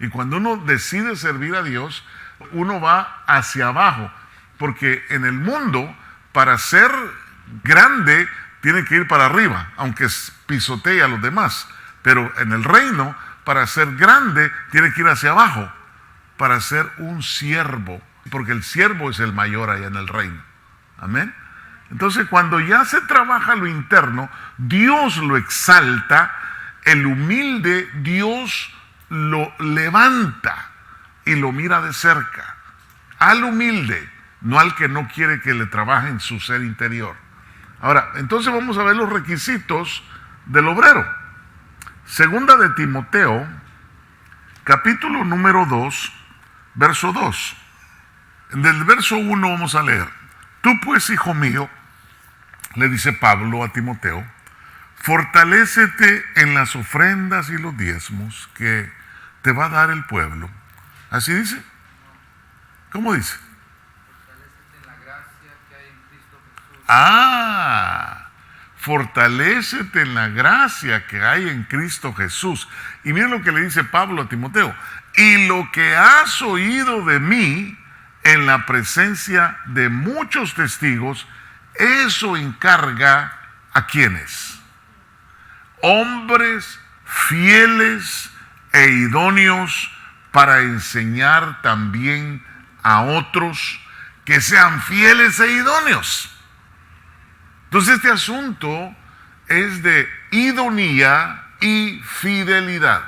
S1: Y cuando uno decide servir a Dios, uno va hacia abajo. Porque en el mundo, para ser grande, tiene que ir para arriba, aunque pisotee a los demás. Pero en el reino, para ser grande, tiene que ir hacia abajo, para ser un siervo. Porque el siervo es el mayor allá en el reino. Amén. Entonces, cuando ya se trabaja lo interno, Dios lo exalta, el humilde Dios lo levanta y lo mira de cerca. Al humilde, no al que no quiere que le trabaje en su ser interior. Ahora, entonces vamos a ver los requisitos del obrero. Segunda de Timoteo, capítulo número 2, verso 2. Del verso 1 vamos a leer. Tú pues, hijo mío, le dice Pablo a Timoteo, fortalécete en las ofrendas y los diezmos que te va a dar el pueblo. ¿Así dice? ¿Cómo dice?
S2: Fortalécete en la gracia que hay en Cristo Jesús.
S1: Fortalécete en la gracia que hay en Cristo Jesús. Y miren lo que le dice Pablo a Timoteo. Y lo que has oído de mí en la presencia de muchos testigos, eso encarga a quienes. Hombres fieles e idóneos para enseñar también a otros que sean fieles e idóneos. Entonces este asunto es de idoneía y fidelidad.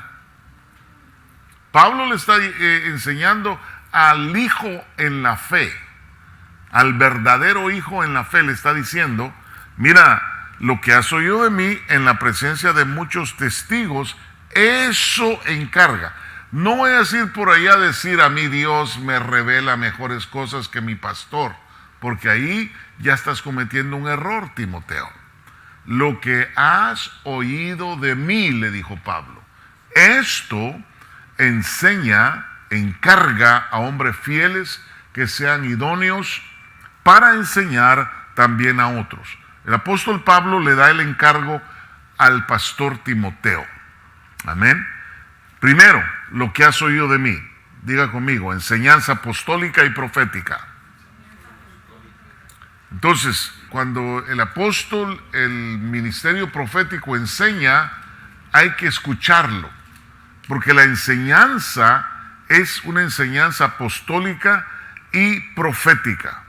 S1: Pablo le está enseñando al hijo en la fe, al verdadero hijo en la fe, le está diciendo, mira, lo que has oído de mí en la presencia de muchos testigos, eso encarga. No voy a ir por allá a decir, a mí Dios me revela mejores cosas que mi pastor, porque ahí ya estás cometiendo un error, Timoteo. Lo que has oído de mí, le dijo Pablo, esto encarga a hombres fieles que sean idóneos para enseñar también a otros. El apóstol Pablo le da el encargo al pastor Timoteo. Amén. Primero, lo que has oído de mí. Diga conmigo, enseñanza apostólica y profética. Entonces, cuando el apóstol, el ministerio profético enseña, hay que escucharlo. Porque la enseñanza es una enseñanza apostólica y profética.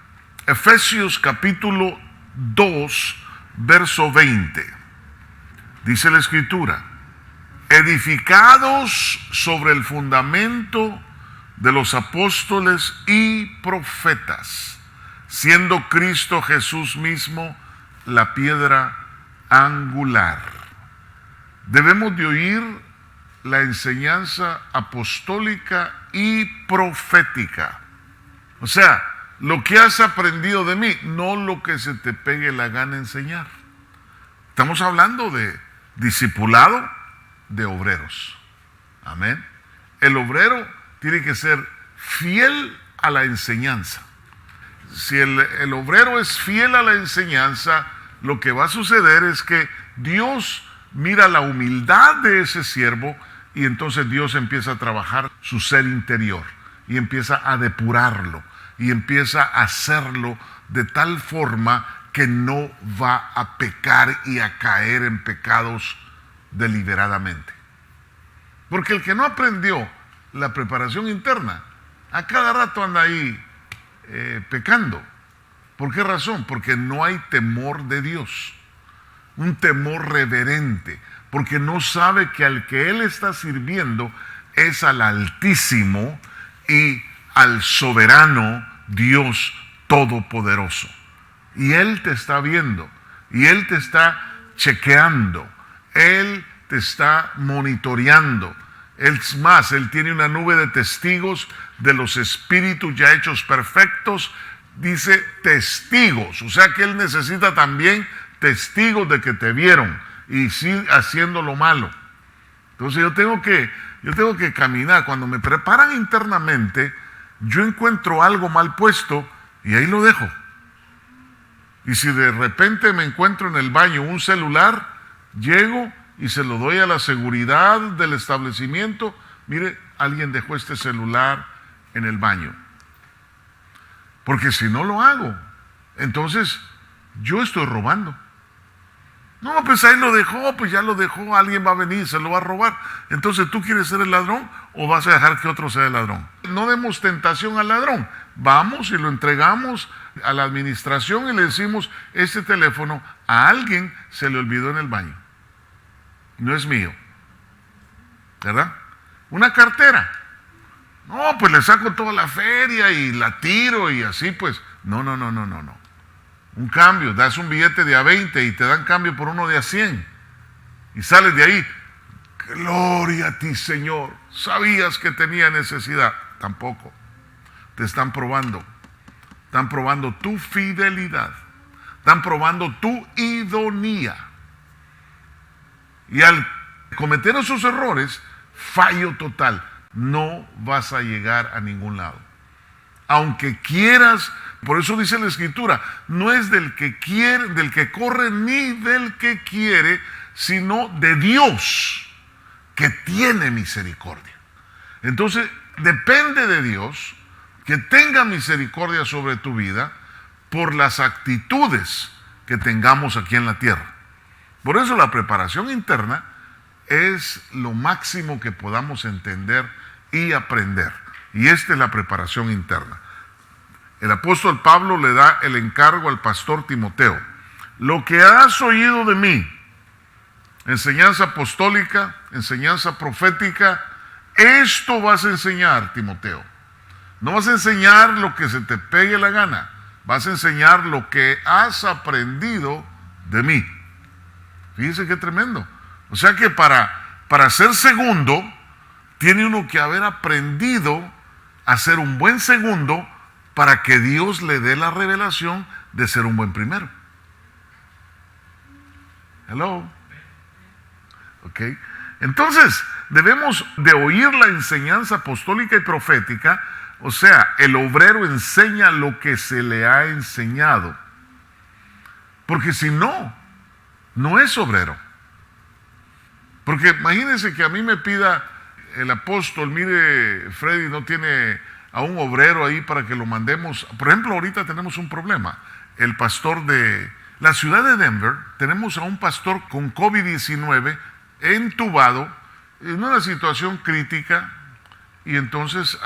S1: Efesios capítulo 2, verso 20. Dice la Escritura: edificados sobre el fundamento de los apóstoles y profetas, siendo Cristo Jesús mismo la piedra angular. Debemos de oír la enseñanza apostólica y profética. O sea, lo que has aprendido de mí, no lo que se te pegue la gana enseñar. Estamos hablando de discipulado de obreros. Amén. El obrero tiene que ser fiel a la enseñanza. Si el obrero es fiel a la enseñanza, lo que va a suceder es que Dios mira la humildad de ese siervo y entonces Dios empieza a trabajar su ser interior y empieza a depurarlo y empieza a hacerlo de tal forma que no va a pecar y a caer en pecados deliberadamente. Porque el que no aprendió la preparación interna, a cada rato anda ahí pecando. ¿Por qué razón? Porque no hay temor de Dios, un temor reverente, porque no sabe que al que él está sirviendo es al Altísimo y al soberano Dios Todopoderoso. Y Él te está viendo, y Él te está chequeando, Él te está monitoreando. Es más, Él tiene una nube de testigos de los espíritus ya hechos perfectos. Dice testigos, o sea que Él necesita también testigos de que te vieron y sigue haciendo lo malo. Entonces yo tengo que caminar. Cuando me preparan internamente, yo encuentro algo mal puesto y ahí lo dejo. Y si de repente me encuentro en el baño un celular, llego y se lo doy a la seguridad del establecimiento. Mire, alguien dejó este celular en el baño. Porque si no lo hago, entonces yo estoy robando. No, pues ahí lo dejó, pues ya lo dejó, alguien va a venir y se lo va a robar. Entonces, ¿tú quieres ser el ladrón o vas a dejar que otro sea el ladrón? No demos tentación al ladrón. Vamos y lo entregamos a la administración y le decimos: este teléfono a alguien se le olvidó en el baño. No es mío. ¿Verdad? Una cartera. No, pues le saco toda la feria y la tiro y así pues. No. Un cambio, das un billete de A20 y te dan cambio por uno de A100. Y sales de ahí: gloria a ti, Señor. Sabías que tenía necesidad. Tampoco. Te están probando. Están probando tu fidelidad. Están probando tu idoneía. Y al cometer esos errores, fallo total. No vas a llegar a ningún lado. Aunque quieras. Por eso dice la Escritura: no es del que quiere, del que corre, ni del que quiere, sino de Dios, que tiene misericordia. Entonces, depende de Dios que tenga misericordia sobre tu vida por las actitudes que tengamos aquí en la tierra. Por eso la preparación interna es lo máximo que podamos entender y aprender. Y esta es la preparación interna. El apóstol Pablo le da el encargo al pastor Timoteo: lo que has oído de mí, enseñanza apostólica, enseñanza profética, esto vas a enseñar, Timoteo. No vas a enseñar lo que se te pegue la gana, vas a enseñar lo que has aprendido de mí. Fíjense qué tremendo. O sea que para ser segundo, tiene uno que haber aprendido a ser un buen segundo, para que Dios le dé la revelación de ser un buen primero. Hello. Ok. Entonces, debemos de oír la enseñanza apostólica y profética. O sea, el obrero enseña lo que se le ha enseñado. Porque si no, no es obrero. Porque imagínense que a mí me pida el apóstol: mire, Freddy no tiene a un obrero ahí para que lo mandemos. Por ejemplo, ahorita tenemos un problema. El pastor de la ciudad de Denver, tenemos a un pastor con COVID-19 entubado en una situación crítica, y entonces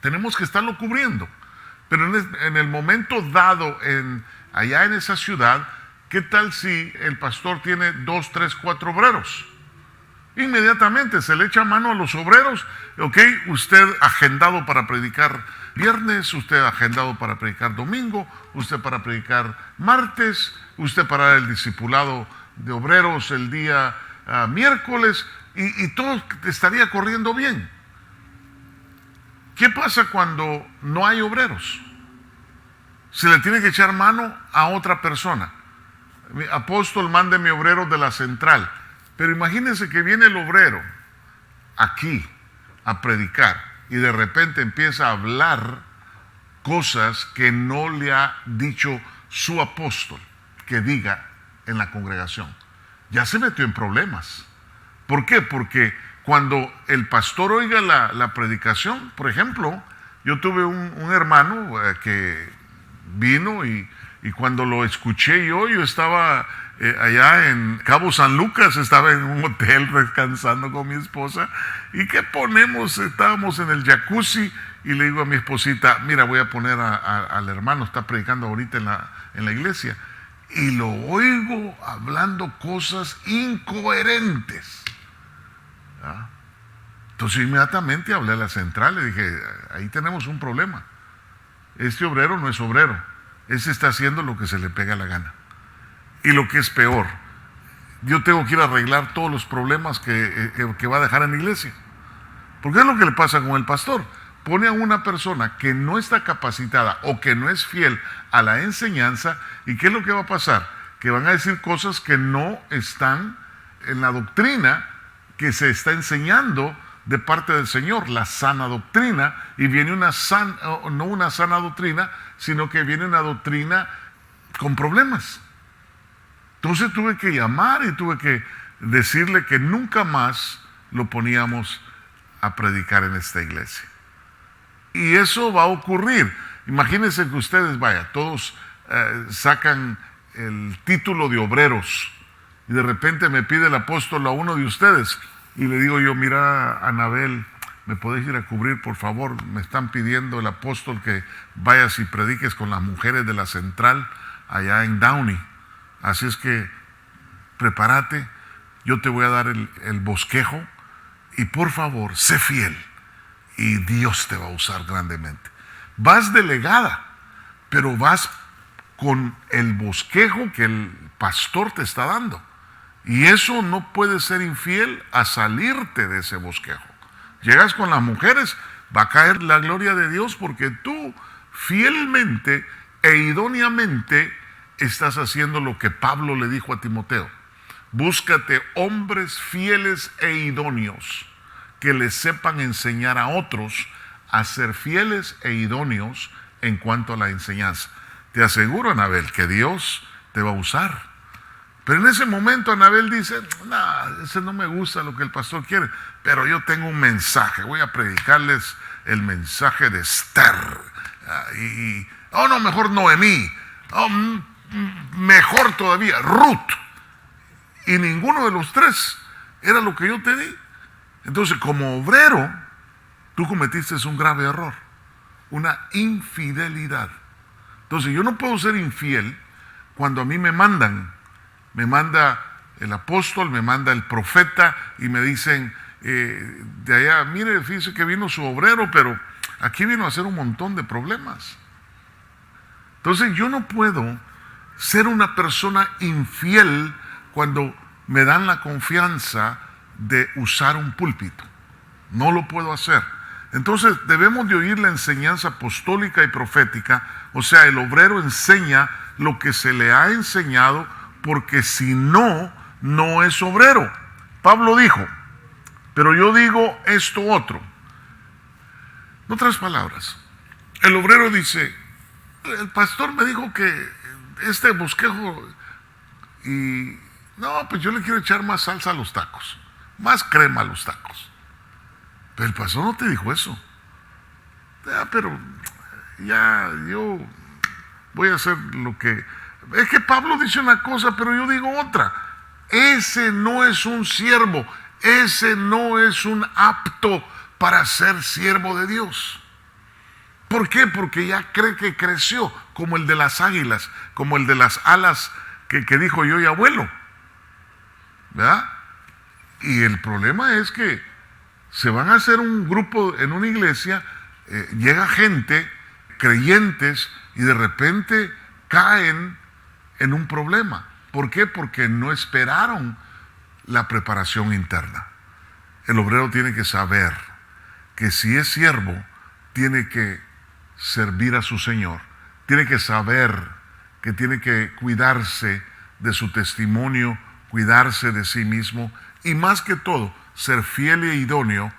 S1: tenemos que estarlo cubriendo. Pero en el momento dado en allá en esa ciudad, ¿qué tal si el pastor tiene 2, 3, 4 obreros? Inmediatamente se le echa mano a los obreros. Ok, usted agendado para predicar viernes, usted agendado para predicar domingo, usted para predicar martes, usted para el discipulado de obreros el día miércoles, y todo estaría corriendo bien. ¿Qué pasa cuando no hay obreros? Se le tiene que echar mano a otra persona. Apóstol, mándeme obrero de la central. Pero imagínense que viene el obrero aquí a predicar y de repente empieza a hablar cosas que no le ha dicho su apóstol que diga en la congregación. Ya se metió en problemas. ¿Por qué? Porque cuando el pastor oiga la predicación, por ejemplo, yo tuve un hermano que vino y cuando lo escuché yo estaba allá en Cabo San Lucas, estaba en un hotel descansando con mi esposa. ¿Y qué ponemos? Estábamos en el jacuzzi y le digo a mi esposita, mira, voy a poner al hermano, está predicando ahorita en la iglesia. Y lo oigo hablando cosas incoherentes. ¿Ah? Entonces inmediatamente hablé a la central, le dije, ahí tenemos un problema. Este obrero no es obrero, ese está haciendo lo que se le pega la gana. Y lo que es peor, yo tengo que ir a arreglar todos los problemas que va a dejar en la iglesia. Porque es lo que le pasa con el pastor. Pone a una persona que no está capacitada o que no es fiel a la enseñanza, ¿y qué es lo que va a pasar? Que van a decir cosas que no están en la doctrina que se está enseñando de parte del Señor, la sana doctrina, y viene no una sana doctrina, sino que viene una doctrina con problemas. Entonces tuve que llamar y tuve que decirle que nunca más lo poníamos a predicar en esta iglesia. Y eso va a ocurrir. Imagínense que ustedes, todos sacan el título de obreros y de repente me pide el apóstol a uno de ustedes y le digo yo, mira, Anabel, ¿me podés ir a cubrir, por favor? Me están pidiendo el apóstol que vayas y prediques con las mujeres de la central allá en Downey. Así es que prepárate, yo te voy a dar el bosquejo y por favor, sé fiel y Dios te va a usar grandemente. Vas delegada, pero vas con el bosquejo que el pastor te está dando. Y eso no puede ser infiel a salirte de ese bosquejo. Llegas con las mujeres, va a caer la gloria de Dios porque tú fielmente e idóneamente estás haciendo lo que Pablo le dijo a Timoteo. Búscate hombres fieles e idóneos que les sepan enseñar a otros a ser fieles e idóneos en cuanto a la enseñanza. Te aseguro, Anabel, que Dios te va a usar. Pero en ese momento Anabel dice, no, ese no me gusta lo que el pastor quiere, pero yo tengo un mensaje, voy a predicarles el mensaje de Esther. No, mejor Noemí. Mejor todavía, Ruth. Y ninguno de los tres era lo que yo te di. Entonces, como obrero, tú cometiste un grave error, una infidelidad. Entonces, yo no puedo ser infiel cuando a mí me manda el apóstol, me manda el profeta y me dicen de allá, mire, fíjese que vino su obrero, pero aquí vino a hacer un montón de problemas. Entonces, yo no puedo ser una persona infiel cuando me dan la confianza de usar un púlpito. No lo puedo hacer. Entonces debemos de oír la enseñanza apostólica y profética, o sea, el obrero enseña lo que se le ha enseñado, porque si no, no es obrero. Pablo dijo, pero yo digo esto otro. En otras palabras, el obrero dice, el pastor me dijo que este bosquejo y no, pues yo le quiero echar más salsa a los tacos, más crema a los tacos. Pero el pastor no te dijo eso. Pero ya yo voy a hacer lo que... Es que Pablo dice una cosa, pero yo digo otra. Ese no es un siervo, ese no es un apto para ser siervo de Dios. ¿Por qué? Porque ya cree que creció. como el de las águilas, como el de las alas que dijo yo y abuelo, ¿verdad? Y el problema es que se van a hacer un grupo en una iglesia, llega gente, creyentes, y de repente caen en un problema. ¿Por qué? Porque no esperaron la preparación interna. El obrero tiene que saber que si es siervo, tiene que servir a su Señor. Tiene que saber que tiene que cuidarse de su testimonio, cuidarse de sí mismo y más que todo, ser fiel e idóneo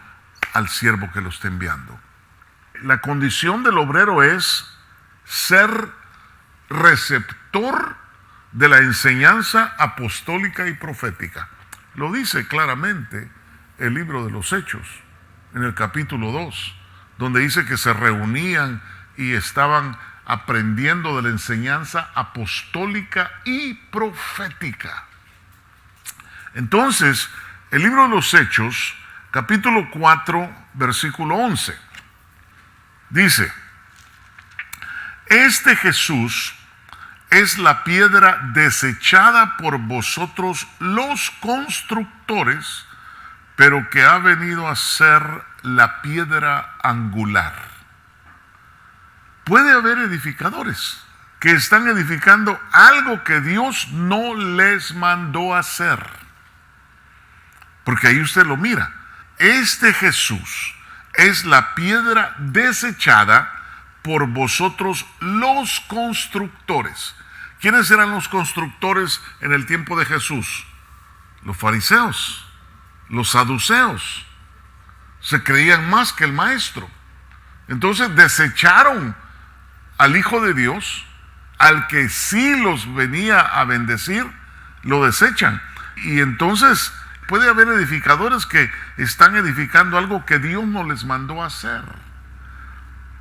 S1: al siervo que lo está enviando. La condición del obrero es ser receptor de la enseñanza apostólica y profética. Lo dice claramente el libro de los Hechos, en el capítulo 2, donde dice que se reunían y estaban aprendiendo de la enseñanza apostólica y profética. Entonces, el libro de los Hechos, capítulo 4, versículo 11, dice: este Jesús es la piedra desechada por vosotros los constructores, pero que ha venido a ser la piedra angular. Puede haber edificadores que están edificando algo que Dios no les mandó hacer. Porque ahí usted lo mira. Este Jesús es la piedra desechada por vosotros los constructores. ¿Quiénes eran los constructores en el tiempo de Jesús? Los fariseos, los saduceos. Se creían más que el maestro. Entonces desecharon al Hijo de Dios, al que sí los venía a bendecir, lo desechan. Y entonces puede haber edificadores que están edificando algo que Dios no les mandó a hacer.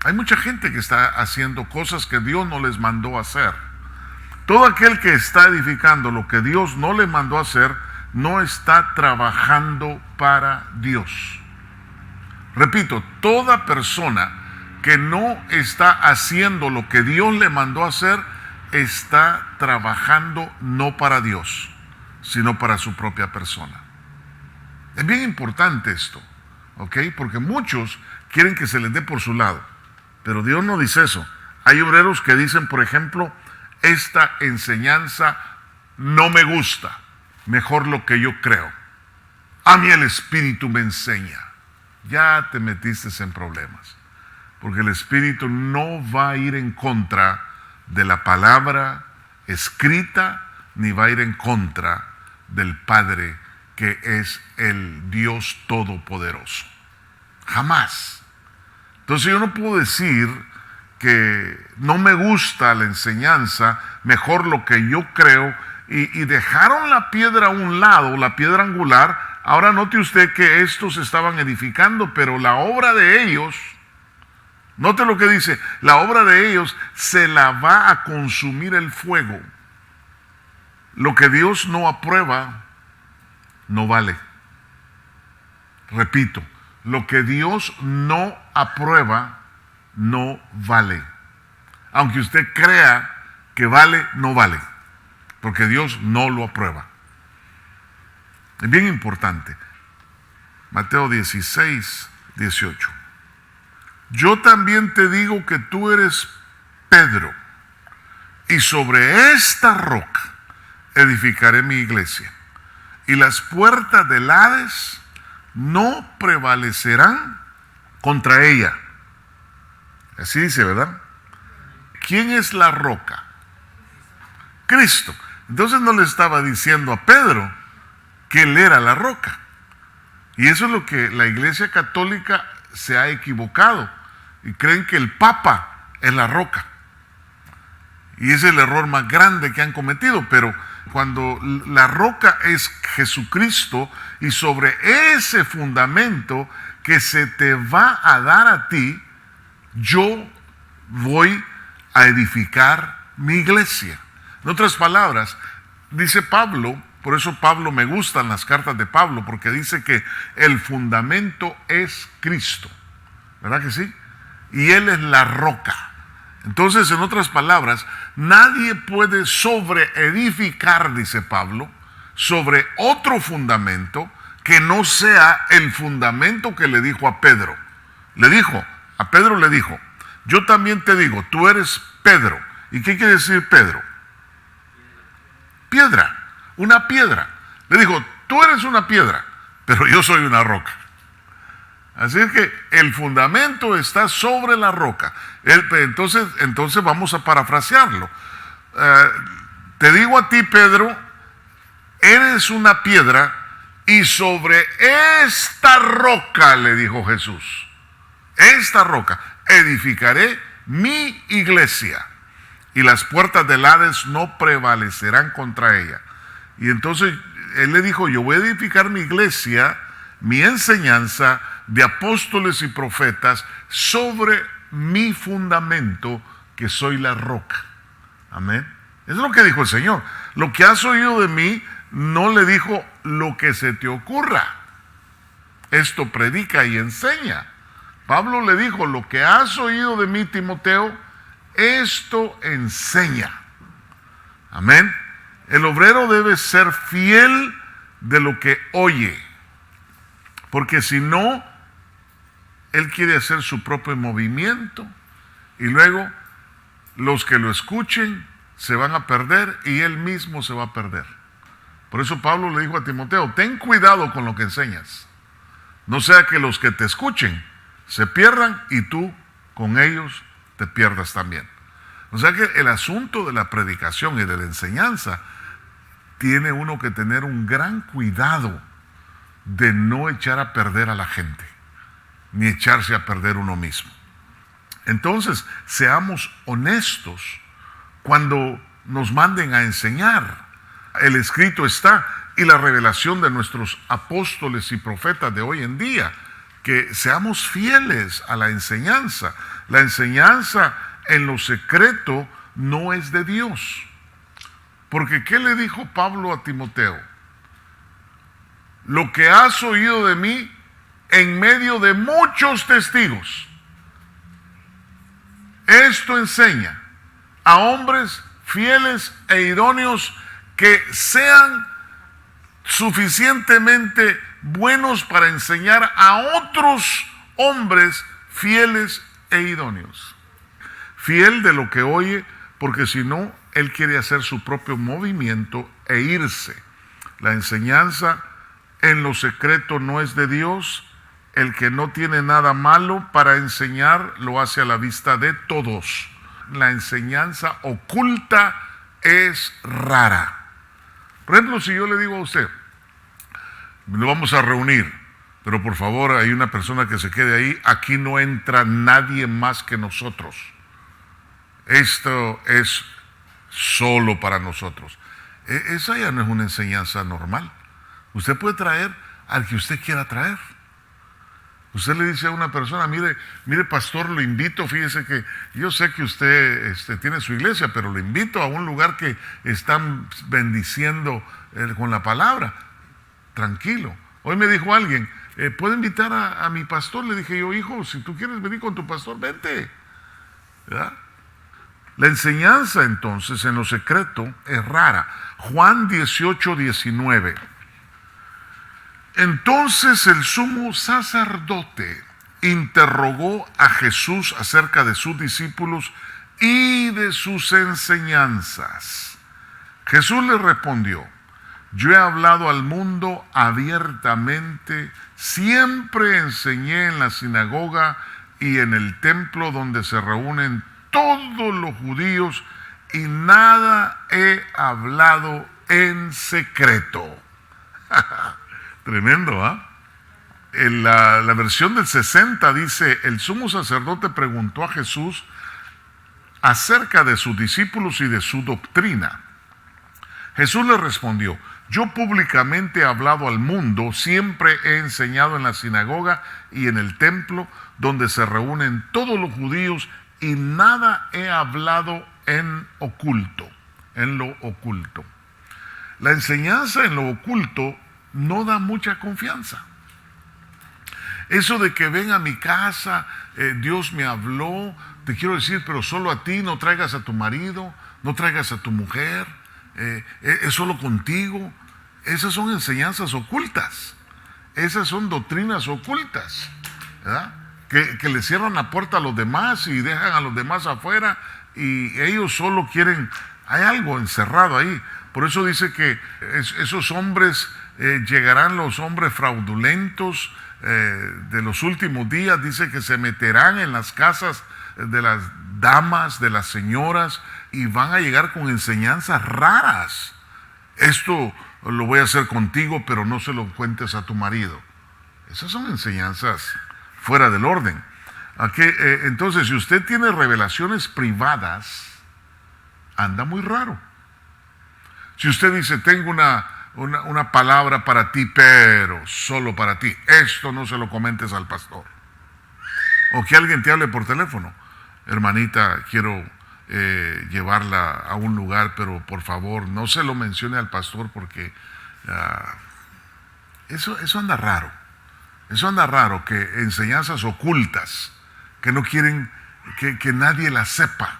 S1: Hay mucha gente que está haciendo cosas que Dios no les mandó a hacer. Todo aquel que está edificando lo que Dios no le mandó a hacer, no está trabajando para Dios. Repito, toda persona que no está haciendo lo que Dios le mandó a hacer, está trabajando no para Dios, sino para su propia persona. Es bien importante esto, ¿ok? Porque muchos quieren que se les dé por su lado, pero Dios no dice eso. Hay obreros que dicen, por ejemplo, esta enseñanza no me gusta, mejor lo que yo creo. A mí el Espíritu me enseña. Ya te metiste en problemas, porque el Espíritu no va a ir en contra de la palabra escrita, ni va a ir en contra del Padre, que es el Dios Todopoderoso. Jamás. Entonces yo no puedo decir que no me gusta la enseñanza, mejor lo que yo creo, y dejaron la piedra a un lado, la piedra angular. Ahora note usted que estos estaban edificando, pero la obra de ellos, note lo que dice, la obra de ellos se la va a consumir el fuego. Lo que Dios no aprueba, no vale. Repito, lo que Dios no aprueba, no vale. Aunque usted crea que vale, no vale, porque Dios no lo aprueba. Es bien importante. Mateo 16, 18. Yo también te digo que tú eres Pedro, y sobre esta roca edificaré mi iglesia, y las puertas del Hades no prevalecerán contra ella. Así dice, ¿verdad? ¿Quién es la roca? Cristo. Entonces no le estaba diciendo a Pedro que él era la roca. Y eso es lo que la Iglesia Católica se ha equivocado. Y creen que el Papa es la roca. Y ese es el error más grande que han cometido. Pero cuando la roca es Jesucristo, y sobre ese fundamento que se te va a dar a ti, yo voy a edificar mi iglesia. En otras palabras, dice Pablo, por eso Pablo, me gustan las cartas de Pablo, porque dice que el fundamento es Cristo, ¿verdad que sí? Y Él es la roca. Entonces, en otras palabras, nadie puede sobreedificar, dice Pablo, sobre otro fundamento que no sea el fundamento que le dijo a Pedro. A Pedro le dijo, yo también te digo, tú eres Pedro. ¿Y qué quiere decir Pedro? Piedra, una piedra. Le dijo, tú eres una piedra, pero yo soy una roca. Así es que el fundamento está sobre la roca. Entonces vamos a parafrasearlo. Te digo a ti, Pedro, eres una piedra y sobre esta roca, le dijo Jesús, esta roca, edificaré mi iglesia y las puertas del Hades no prevalecerán contra ella. Y entonces él le dijo, yo voy a edificar mi iglesia, mi enseñanza de apóstoles y profetas sobre mi fundamento, que soy la roca. Amén. Eso es lo que dijo el Señor. Lo que has oído de mí, no le dijo lo que se te ocurra. Esto predica y enseña. Pablo le dijo, lo que has oído de mí, Timoteo, esto enseña. Amén. El obrero debe ser fiel de lo que oye, porque si no, él quiere hacer su propio movimiento y luego los que lo escuchen se van a perder y él mismo se va a perder. Por eso Pablo le dijo a Timoteo, ten cuidado con lo que enseñas, no sea que los que te escuchen se pierdan y tú con ellos te pierdas también. O sea que el asunto de la predicación y de la enseñanza tiene uno que tener un gran cuidado de no echar a perder a la gente, ni echarse a perder uno mismo. Entonces, seamos honestos cuando nos manden a enseñar. El escrito está y la revelación de nuestros apóstoles y profetas de hoy en día, que seamos fieles a la enseñanza. La enseñanza en lo secreto no es de Dios. Porque ¿qué le dijo Pablo a Timoteo? Lo que has oído de mí en medio de muchos testigos. Esto enseña a hombres fieles e idóneos que sean suficientemente buenos para enseñar a otros hombres fieles e idóneos. Fiel de lo que oye, porque si no, él quiere hacer su propio movimiento e irse. La enseñanza en lo secreto no es de Dios. El que no tiene nada malo para enseñar lo hace a la vista de todos. La enseñanza oculta es rara. Por ejemplo, si yo le digo a usted, lo vamos a reunir, pero por favor hay una persona que se quede ahí, aquí no entra nadie más que nosotros. Esto es solo para nosotros. Esa ya no es una enseñanza normal. Usted puede traer al que usted quiera traer. Usted le dice a una persona, mire pastor, lo invito, fíjese que yo sé que usted tiene su iglesia, pero lo invito a un lugar que están bendiciendo con la palabra. Tranquilo. Hoy me dijo alguien, ¿puedo invitar a mi pastor? Le dije yo, hijo, si tú quieres venir con tu pastor, vente. ¿Verdad? La enseñanza entonces en lo secreto es rara. Juan 18:19. Entonces el sumo sacerdote interrogó a Jesús acerca de sus discípulos y de sus enseñanzas. Jesús le respondió, yo he hablado al mundo abiertamente, siempre enseñé en la sinagoga y en el templo donde se reúnen todos los judíos y nada he hablado en secreto. Tremendo, ¿ah? En la versión del 60 dice, el sumo sacerdote preguntó a Jesús acerca de sus discípulos y de su doctrina. Jesús le respondió, yo públicamente he hablado al mundo, siempre he enseñado en la sinagoga y en el templo donde se reúnen todos los judíos y nada he hablado en lo oculto. La enseñanza en lo oculto no da mucha confianza. Eso de que ven a mi casa, Dios me habló, te quiero decir, pero solo a ti, no traigas a tu marido, no traigas a tu mujer, es solo contigo. Esas son enseñanzas ocultas, esas son doctrinas ocultas, ¿verdad? Que le cierran la puerta a los demás y dejan a los demás afuera y ellos solo quieren, hay algo encerrado ahí. Por eso dice que esos hombres, llegarán los hombres fraudulentos de los últimos días, dice que se meterán en las casas de las damas, de las señoras, y van a llegar con enseñanzas raras. Esto lo voy a hacer contigo, pero no se lo cuentes a tu marido. Esas son enseñanzas fuera del orden. Entonces, si usted tiene revelaciones privadas, anda muy raro. Si usted dice, tengo una palabra para ti, pero solo para ti, esto no se lo comentes al pastor. O que alguien te hable por teléfono, hermanita, quiero llevarla a un lugar, pero por favor no se lo mencione al pastor porque eso anda raro. Eso anda raro, que enseñanzas ocultas que no quieren que nadie las sepa.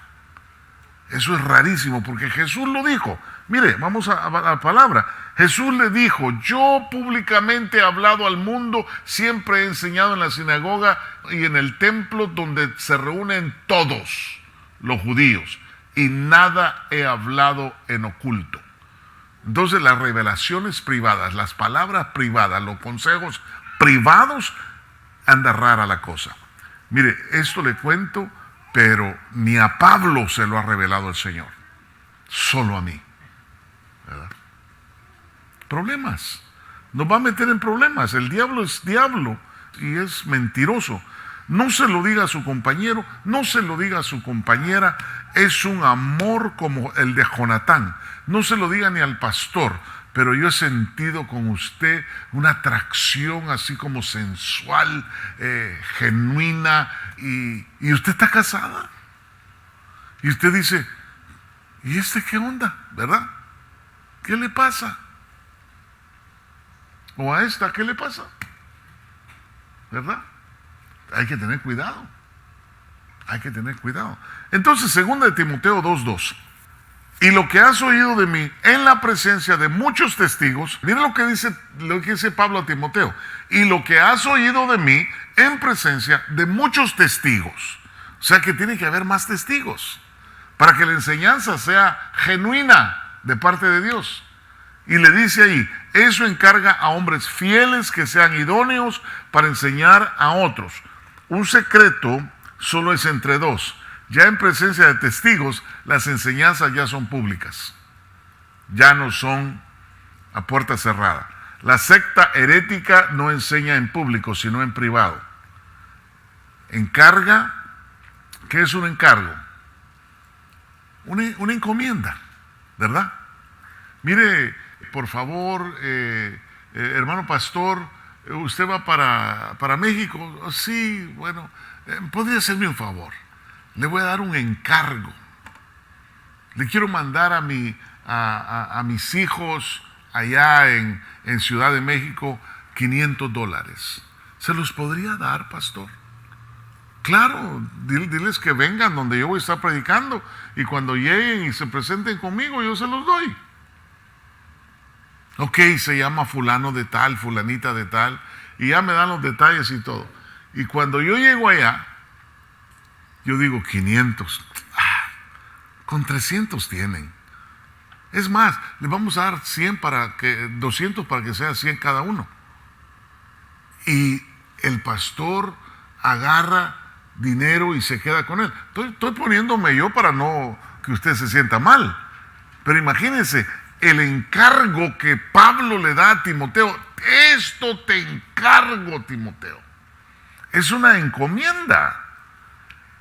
S1: Eso es rarísimo, porque Jesús lo dijo. Mire, vamos a la palabra. Jesús le dijo, yo públicamente he hablado al mundo, siempre he enseñado en la sinagoga y en el templo donde se reúnen todos los judíos, y nada he hablado en oculto. Entonces las revelaciones privadas, las palabras privadas, los consejos privados, anda rara la cosa. Mire, esto le cuento, pero ni a Pablo se lo ha revelado el Señor, solo a mí, ¿verdad? Problemas, nos va a meter en problemas. El diablo es diablo y es mentiroso. No se lo diga a su compañero, no se lo diga a su compañera. Es un amor como el de Jonatán. No se lo diga ni al pastor, pero yo he sentido con usted una atracción así como sensual, genuina, y usted está casada. Y usted dice, ¿y este qué onda? ¿Verdad? ¿Qué le pasa? O a esta, ¿qué le pasa? ¿Verdad? Hay que tener cuidado. Hay que tener cuidado. Entonces, 2 de Timoteo 2:2. Y lo que has oído de mí en la presencia de muchos testigos, mira lo que dice Pablo a Timoteo. Y lo que has oído de mí en presencia de muchos testigos. O sea que tiene que haber más testigos para que la enseñanza sea genuina de parte de Dios. Y le dice ahí, eso encarga a hombres fieles que sean idóneos para enseñar a otros. Un secreto solo es entre dos. Ya en presencia de testigos, las enseñanzas ya son públicas. Ya no son a puerta cerrada. La secta herética no enseña en público, sino en privado. Encarga, ¿qué es un encargo? Una encomienda, ¿verdad? Mire, por favor, hermano pastor, ¿usted va para México? Sí, bueno, ¿podría hacerme un favor? Le voy a dar un encargo. Le quiero mandar a mis hijos allá en Ciudad de México $500. ¿Se los podría dar, pastor? Claro, diles que vengan donde yo voy a estar predicando, y cuando lleguen y se presenten conmigo, yo se los doy. Ok, se llama fulano de tal, fulanita de tal, y ya me dan los detalles y todo. Y cuando yo llego allá, yo digo 500. Con 300 tienen. Es más, les vamos a dar 200 para que sea 100 cada uno. Y el pastor agarra dinero y se queda con él. Estoy poniéndome yo para no que usted se sienta mal. Pero imagínense, el encargo que Pablo le da a Timoteo, esto te encargo, Timoteo. Es una encomienda.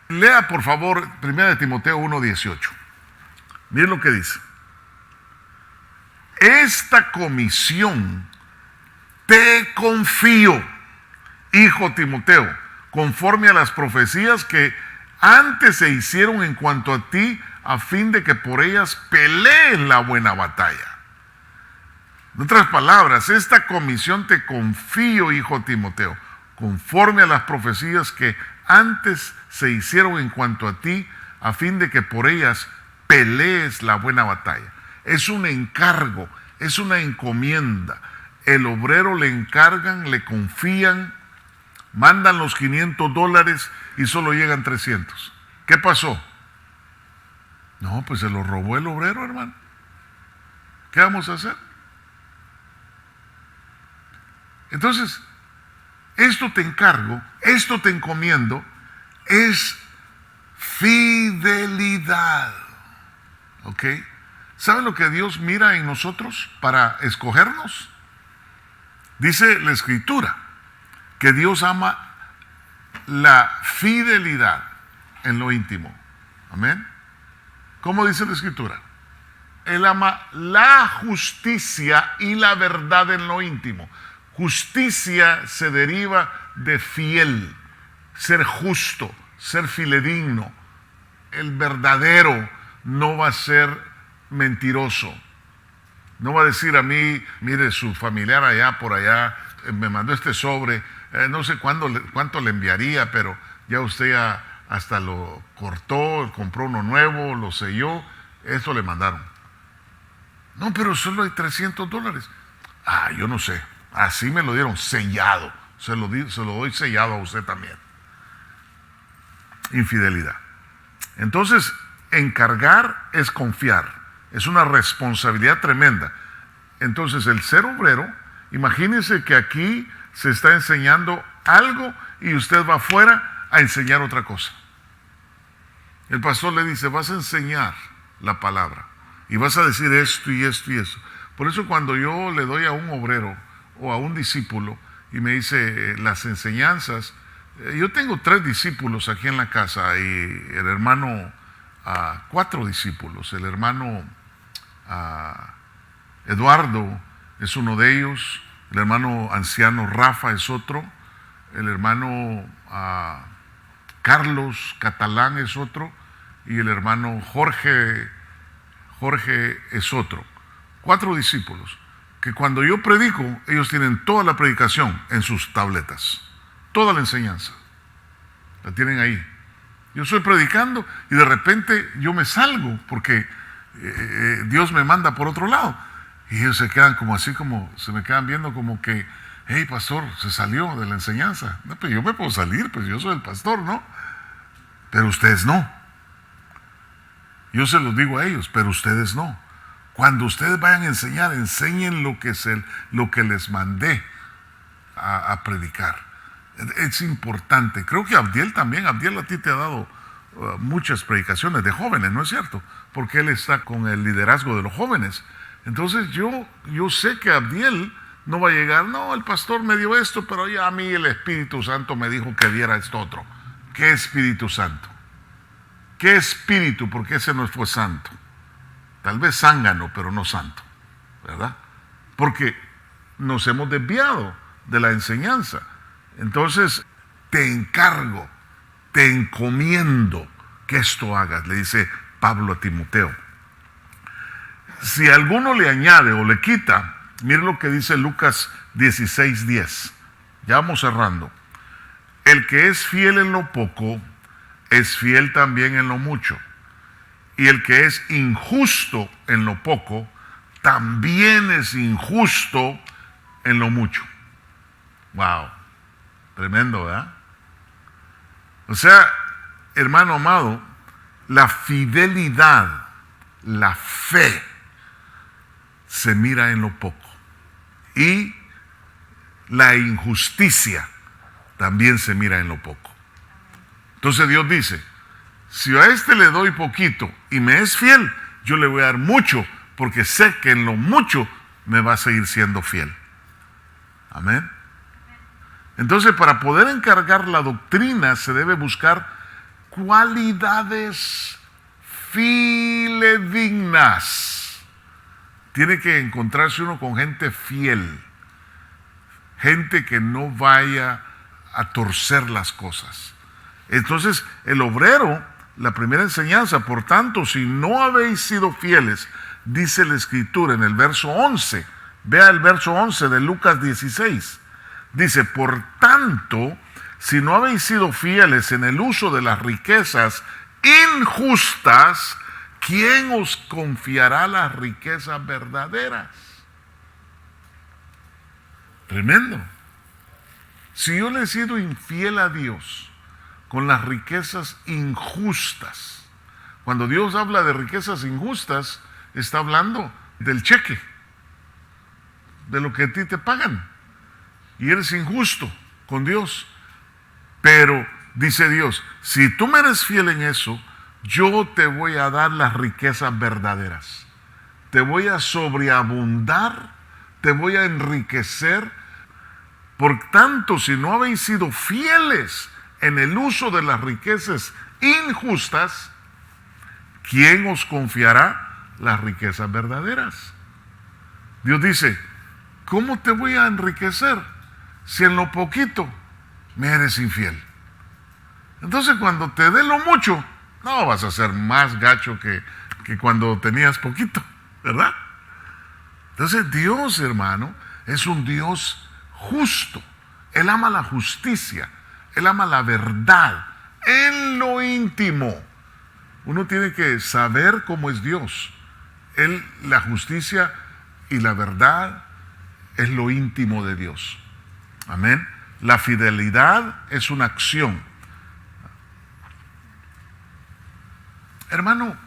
S1: Lea, por favor, 1 de Timoteo 1:18. Miren lo que dice. Esta comisión te confío, hijo Timoteo, conforme a las profecías que antes se hicieron en cuanto a ti, a fin de que por ellas peleen la buena batalla. En otras palabras, esta comisión te confío, hijo Timoteo, conforme a las profecías que antes se hicieron en cuanto a ti, a fin de que por ellas pelees la buena batalla. Es un encargo, es una encomienda. El obrero le encargan, le confían, mandan los $500 y solo llegan 300. ¿Qué pasó? No, pues se lo robó el obrero, hermano. ¿Qué vamos a hacer? Entonces, esto te encargo, esto te encomiendo, es fidelidad. ¿Ok? ¿Saben lo que Dios mira en nosotros para escogernos? Dice la Escritura que Dios ama la fidelidad en lo íntimo. Amén. ¿Cómo dice la Escritura? Él ama la justicia y la verdad en lo íntimo. Justicia se deriva de fiel, ser justo, ser fidedigno. El verdadero no va a ser mentiroso. No va a decir a mí, mire, su familiar allá por allá me mandó este sobre, no sé cuánto le enviaría, pero ya usted ya hasta lo cortó, compró uno nuevo, lo selló, eso le mandaron. No, pero solo hay $300. Ah, yo no sé. Así me lo dieron, sellado. Se lo doy sellado a usted también. Infidelidad. Entonces, encargar es confiar. Es una responsabilidad tremenda. Entonces, el ser obrero, imagínense que aquí se está enseñando algo y usted va afuera a enseñar otra cosa. El pastor le dice, vas a enseñar la palabra y vas a decir esto y esto y esto. Por eso cuando yo le doy a un obrero o a un discípulo y me dice las enseñanzas, yo tengo 3 discípulos aquí en la casa y el hermano, 4 discípulos. El hermano Eduardo es uno de ellos, el hermano anciano Rafa es otro, el hermano Carlos Catalán es otro y el hermano Jorge es otro. 4 discípulos que cuando yo predico, ellos tienen toda la predicación en sus tabletas, toda la enseñanza la tienen ahí. Yo estoy predicando y de repente yo me salgo porque Dios me manda por otro lado y ellos se quedan como así, como se me quedan viendo como que, hey, pastor, se salió de la enseñanza. No, pues yo me puedo salir, pues yo soy el pastor, ¿no? Pero ustedes no. Yo se los digo a ellos, pero ustedes no. Cuando ustedes vayan a enseñar, enseñen lo que les mandé a predicar. Es importante. Creo que Abdiel también, Abdiel a ti te ha dado muchas predicaciones de jóvenes, ¿no es cierto? Porque él está con el liderazgo de los jóvenes. Entonces yo sé que Abdiel no va a llegar, no, el pastor me dio esto, pero ya a mí el Espíritu Santo me dijo que diera esto otro. ¿Qué Espíritu Santo? ¿Qué espíritu? Porque ese no fue santo. Tal vez zángano, pero no santo, ¿verdad? Porque nos hemos desviado de la enseñanza. Entonces, te encargo, te encomiendo que esto hagas, le dice Pablo a Timoteo. Si alguno le añade o le quita, mire lo que dice Lucas 16:10. Ya vamos cerrando. El que es fiel en lo poco, es fiel también en lo mucho. Y el que es injusto en lo poco, también es injusto en lo mucho. Wow, tremendo, ¿verdad? O sea, hermano amado, la fidelidad, la fe, se mira en lo poco. Y la injusticia también se mira en lo poco. Entonces Dios dice, si a este le doy poquito y me es fiel, yo le voy a dar mucho, porque sé que en lo mucho me va a seguir siendo fiel. Amén. Entonces, para poder encargar la doctrina, se debe buscar cualidades fidedignas. Tiene que encontrarse uno con gente fiel, gente que no vaya a torcer las cosas. Entonces, el obrero, la primera enseñanza, por tanto, si no habéis sido fieles, dice la Escritura en el verso 11, vea el verso 11 de Lucas 16, Dice, por tanto, si no habéis sido fieles en el uso de las riquezas injustas, ¿quién os confiará las riquezas verdaderas? Tremendo. Si yo le he sido infiel a Dios con las riquezas injustas, cuando Dios habla de riquezas injustas, está hablando del cheque, de lo que a ti te pagan, y eres injusto con Dios. Pero dice Dios, si tú me eres fiel en eso, yo te voy a dar las riquezas verdaderas, te voy a sobreabundar, te voy a enriquecer. Por tanto, si no habéis sido fieles en el uso de las riquezas injustas, ¿quién os confiará las riquezas verdaderas? Dios dice, ¿cómo te voy a enriquecer si en lo poquito me eres infiel? Entonces, cuando te dé lo mucho, no vas a ser más gacho que cuando tenías poquito, ¿verdad? Entonces, Dios, hermano, es un Dios justo. Él ama la justicia, Él ama la verdad en lo íntimo. Uno tiene que saber cómo es Dios. La justicia y la verdad es lo íntimo de Dios. Amén. La fidelidad es una acción. Hermano,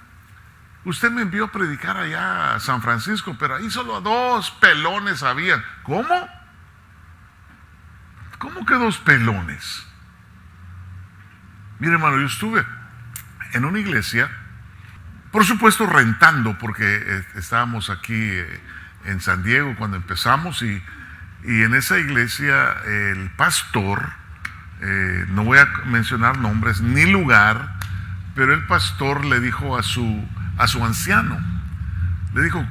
S1: usted me envió a predicar allá a San Francisco, pero ahí solo 2 pelones habían. ¿Cómo? ¿Cómo que 2 pelones? Mire, hermano, yo estuve en una iglesia, por supuesto rentando, porque estábamos aquí en San Diego cuando empezamos, y en esa iglesia el pastor, no voy a mencionar nombres ni lugar, pero el pastor le dijo a su anciano, le dijo,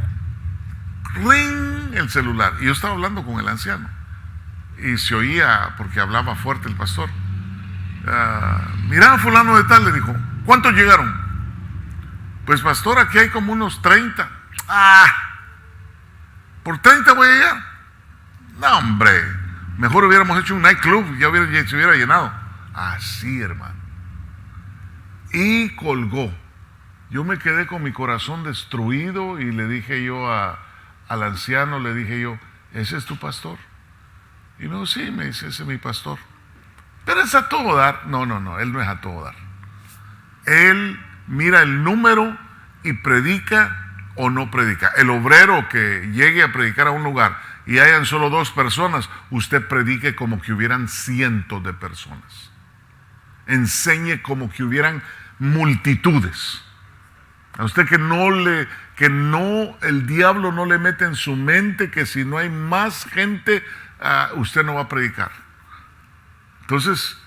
S1: ring el celular, y yo estaba hablando con el anciano, y se oía, porque hablaba fuerte el pastor, mira, fulano de tal, le dijo, ¿cuántos llegaron? Pues pastor, aquí hay como unos 30. ¿Por 30 voy a llegar? No, hombre, mejor hubiéramos hecho un nightclub, se hubiera llenado. Así, hermano. Y colgó. Yo me quedé con mi corazón destruido y le dije yo al anciano, le dije yo, ¿ese es tu pastor? Y no, sí, me dice, ese es mi pastor. Pero es a todo dar. No, él no es a todo dar. Él mira el número y predica o no predica. El obrero que llegue a predicar a un lugar y hayan solo 2 personas, usted predique como que hubieran cientos de personas. Enseñe como que hubieran multitudes. A usted que el diablo no le mete en su mente que si no hay más gente, usted no va a predicar. Entonces,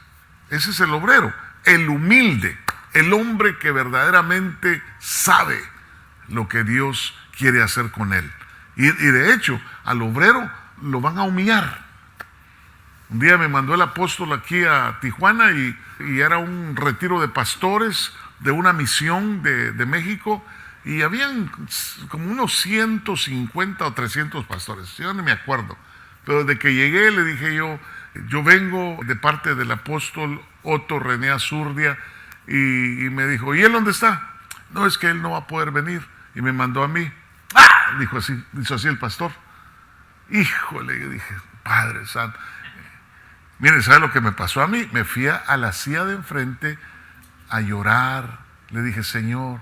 S1: ese es el obrero, el humilde, el hombre que verdaderamente sabe lo que Dios quiere hacer con él. Y de hecho, al obrero lo van a humillar. Un día me mandó el apóstol aquí a Tijuana y era un retiro de pastores de una misión de México, y habían como unos 150 o 300 pastores, yo no me acuerdo. Pero desde que llegué le dije yo vengo de parte del apóstol Otto René Azurdia, y me dijo, ¿y él dónde está? No, es que él no va a poder venir, y me mandó a mí. Dijo así el pastor. Híjole, yo dije, Padre Santo. Mire, ¿sabe lo que me pasó a mí? Me fui a la silla de enfrente a llorar. Le dije, Señor,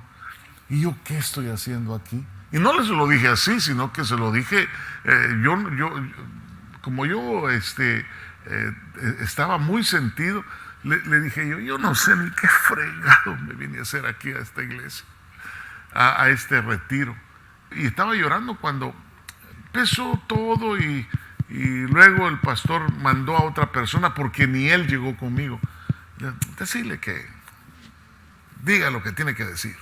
S1: ¿y yo qué estoy haciendo aquí? Y no les lo dije así, sino que se lo dije, como yo estaba muy sentido, le dije yo no sé ni qué fregado me vine a hacer aquí a esta iglesia, a este retiro. Y estaba llorando cuando empezó todo, y luego el pastor mandó a otra persona, porque ni él llegó conmigo. Decirle que diga lo que tiene que decir.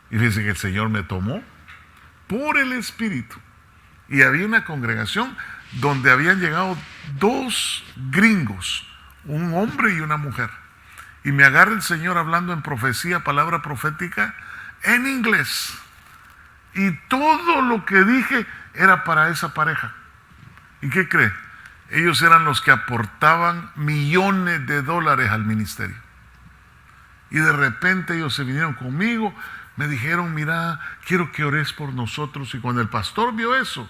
S1: Y fíjense que el Señor me tomó por el Espíritu. Y había una congregación donde habían llegado 2 gringos, un hombre y una mujer. Y me agarra el Señor hablando en profecía, palabra profética, en inglés. Y todo lo que dije era para esa pareja. ¿Y qué cree? ellos eran los que aportaban millones de dólares al ministerio. Y de repente ellos se vinieron conmigo, me dijeron, mira, quiero que ores por nosotros. Y cuando el pastor vio eso,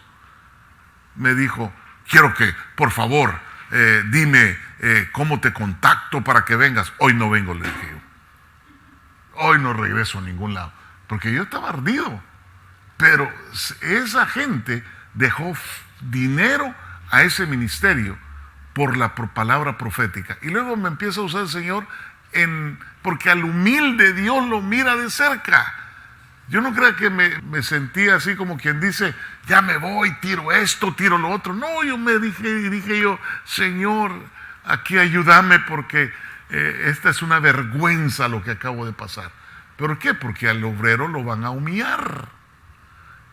S1: me dijo, quiero que, por favor, dime cómo te contacto para que vengas. Hoy no vengo, le dije yo. Hoy no regreso a ningún lado. Porque yo estaba ardido. Pero esa gente dejó dinero a ese ministerio por la palabra profética. Y luego me empieza a usar el Señor porque al humilde Dios lo mira de cerca. Yo no creo que me sentía así como quien dice, ya me voy, tiro esto, tiro lo otro. No, yo dije yo, Señor, aquí ayúdame porque esta es una vergüenza lo que acabo de pasar. ¿Por qué? Porque al obrero lo van a humillar.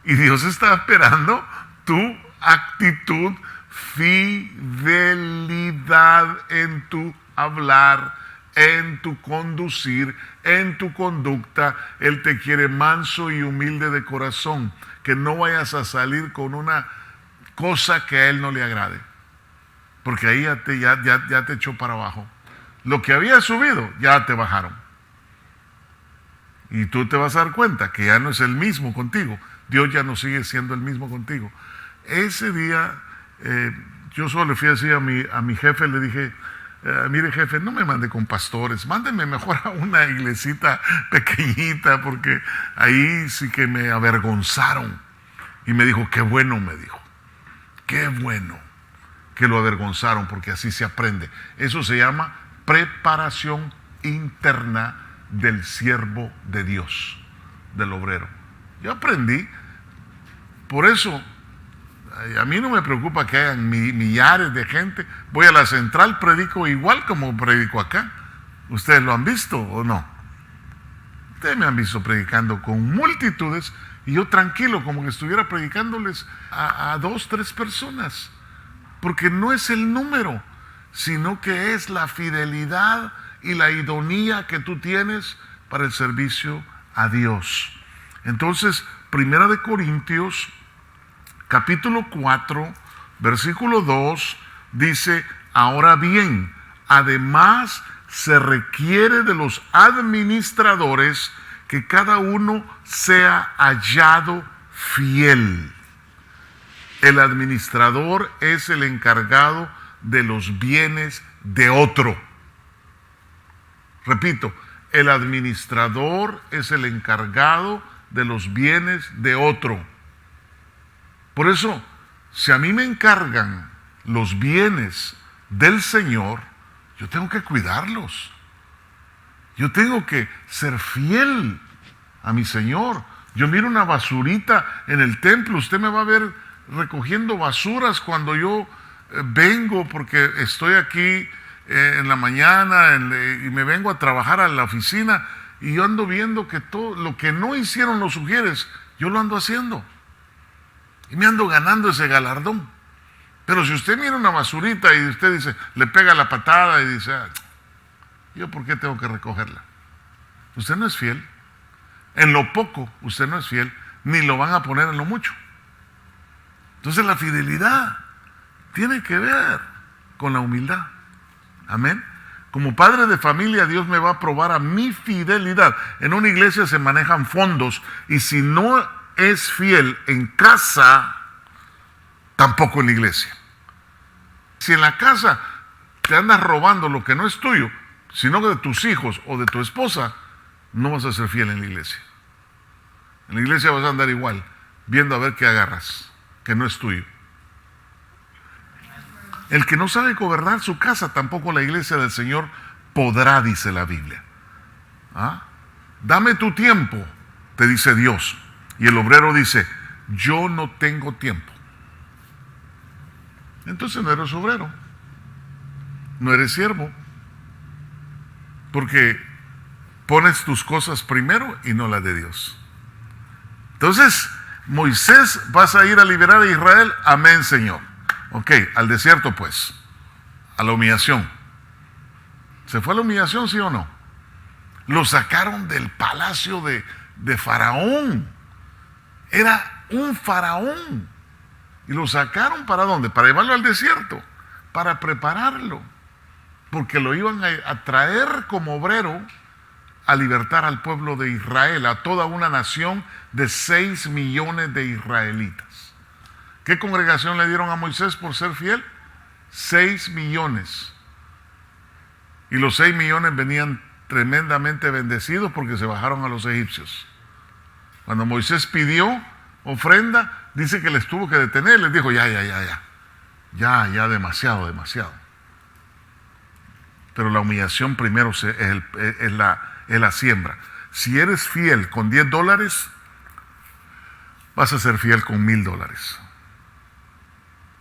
S1: Y Dios está esperando tu actitud, fidelidad en tu hablar, en tu conducir, en tu conducta. Él te quiere manso y humilde de corazón, que no vayas a salir con una cosa que a Él no le agrade, porque ahí ya te echó para abajo. Lo que había subido, ya te bajaron. Y tú te vas a dar cuenta que ya no es el mismo contigo. Dios ya no sigue siendo el mismo contigo. Ese día, yo solo le fui a decir a mi jefe, le dije, mire jefe, no me mande con pastores, mándeme mejor a una iglesita pequeñita, porque ahí sí que me avergonzaron. Y me dijo, qué bueno, me dijo, qué bueno que lo avergonzaron, porque así se aprende. Eso se llama preparación interna del siervo de Dios, del obrero. Yo aprendí, por eso a mí no me preocupa que hayan millares de gente. Voy a la central, predico igual como predico acá. ¿Ustedes lo han visto o no? Ustedes me han visto predicando con multitudes y yo tranquilo, como que estuviera predicándoles a 2, 3 personas. Porque no es el número, sino que es la fidelidad y la idoneía que tú tienes para el servicio a Dios. Entonces, 1 Corintios capítulo 4, versículo 2, dice, ahora bien, además se requiere de los administradores que cada uno sea hallado fiel. El administrador es el encargado de los bienes de otro. Repito, el administrador es el encargado de los bienes de otro. Por eso, si a mí me encargan los bienes del Señor, yo tengo que cuidarlos. Yo tengo que ser fiel a mi Señor. Yo miro una basurita en el templo, usted me va a ver recogiendo basuras cuando yo vengo, porque estoy aquí en la mañana y me vengo a trabajar a la oficina y yo ando viendo que todo lo que no hicieron los sugieres, yo lo ando haciendo. Y me ando ganando ese galardón. Pero si usted mira una basurita y usted dice, le pega la patada y dice, ¿yo por qué tengo que recogerla? Usted no es fiel. En lo poco usted no es fiel, ni lo van a poner en lo mucho. Entonces la fidelidad tiene que ver con la humildad. Amén. Como padre de familia, Dios me va a probar a mi fidelidad. En una iglesia se manejan fondos y si no es fiel en casa, tampoco en la iglesia. Si en la casa te andas robando lo que no es tuyo, sino de tus hijos o de tu esposa, no vas a ser fiel en la iglesia. En la iglesia vas a andar igual, viendo a ver qué agarras, que no es tuyo. El que no sabe gobernar su casa, tampoco la iglesia del Señor podrá, dice la Biblia. Dame tu tiempo, te dice Dios. Y el obrero dice, yo no tengo tiempo. Entonces no eres obrero, no eres siervo, porque pones tus cosas primero y no las de Dios. Entonces, Moisés, vas a ir a liberar a Israel, amén, Señor. Ok, al desierto pues, a la humillación. ¿Se fue a la humillación, sí o no? Lo sacaron del palacio de Faraón. Era un faraón. Y lo sacaron ¿para dónde? Para llevarlo al desierto. para prepararlo, porque lo iban a traer como obrero a libertar al pueblo de Israel, a toda una nación de 6 millones de israelitas. ¿Qué congregación le dieron a Moisés por ser fiel? 6 millones. Y los 6 millones venían tremendamente bendecidos porque se bajaron a los egipcios. Cuando Moisés pidió ofrenda, dice que les tuvo que detener, les dijo, ya, demasiado. Pero la humillación primero es la siembra. Si eres fiel con $10, vas a ser fiel con $1,000.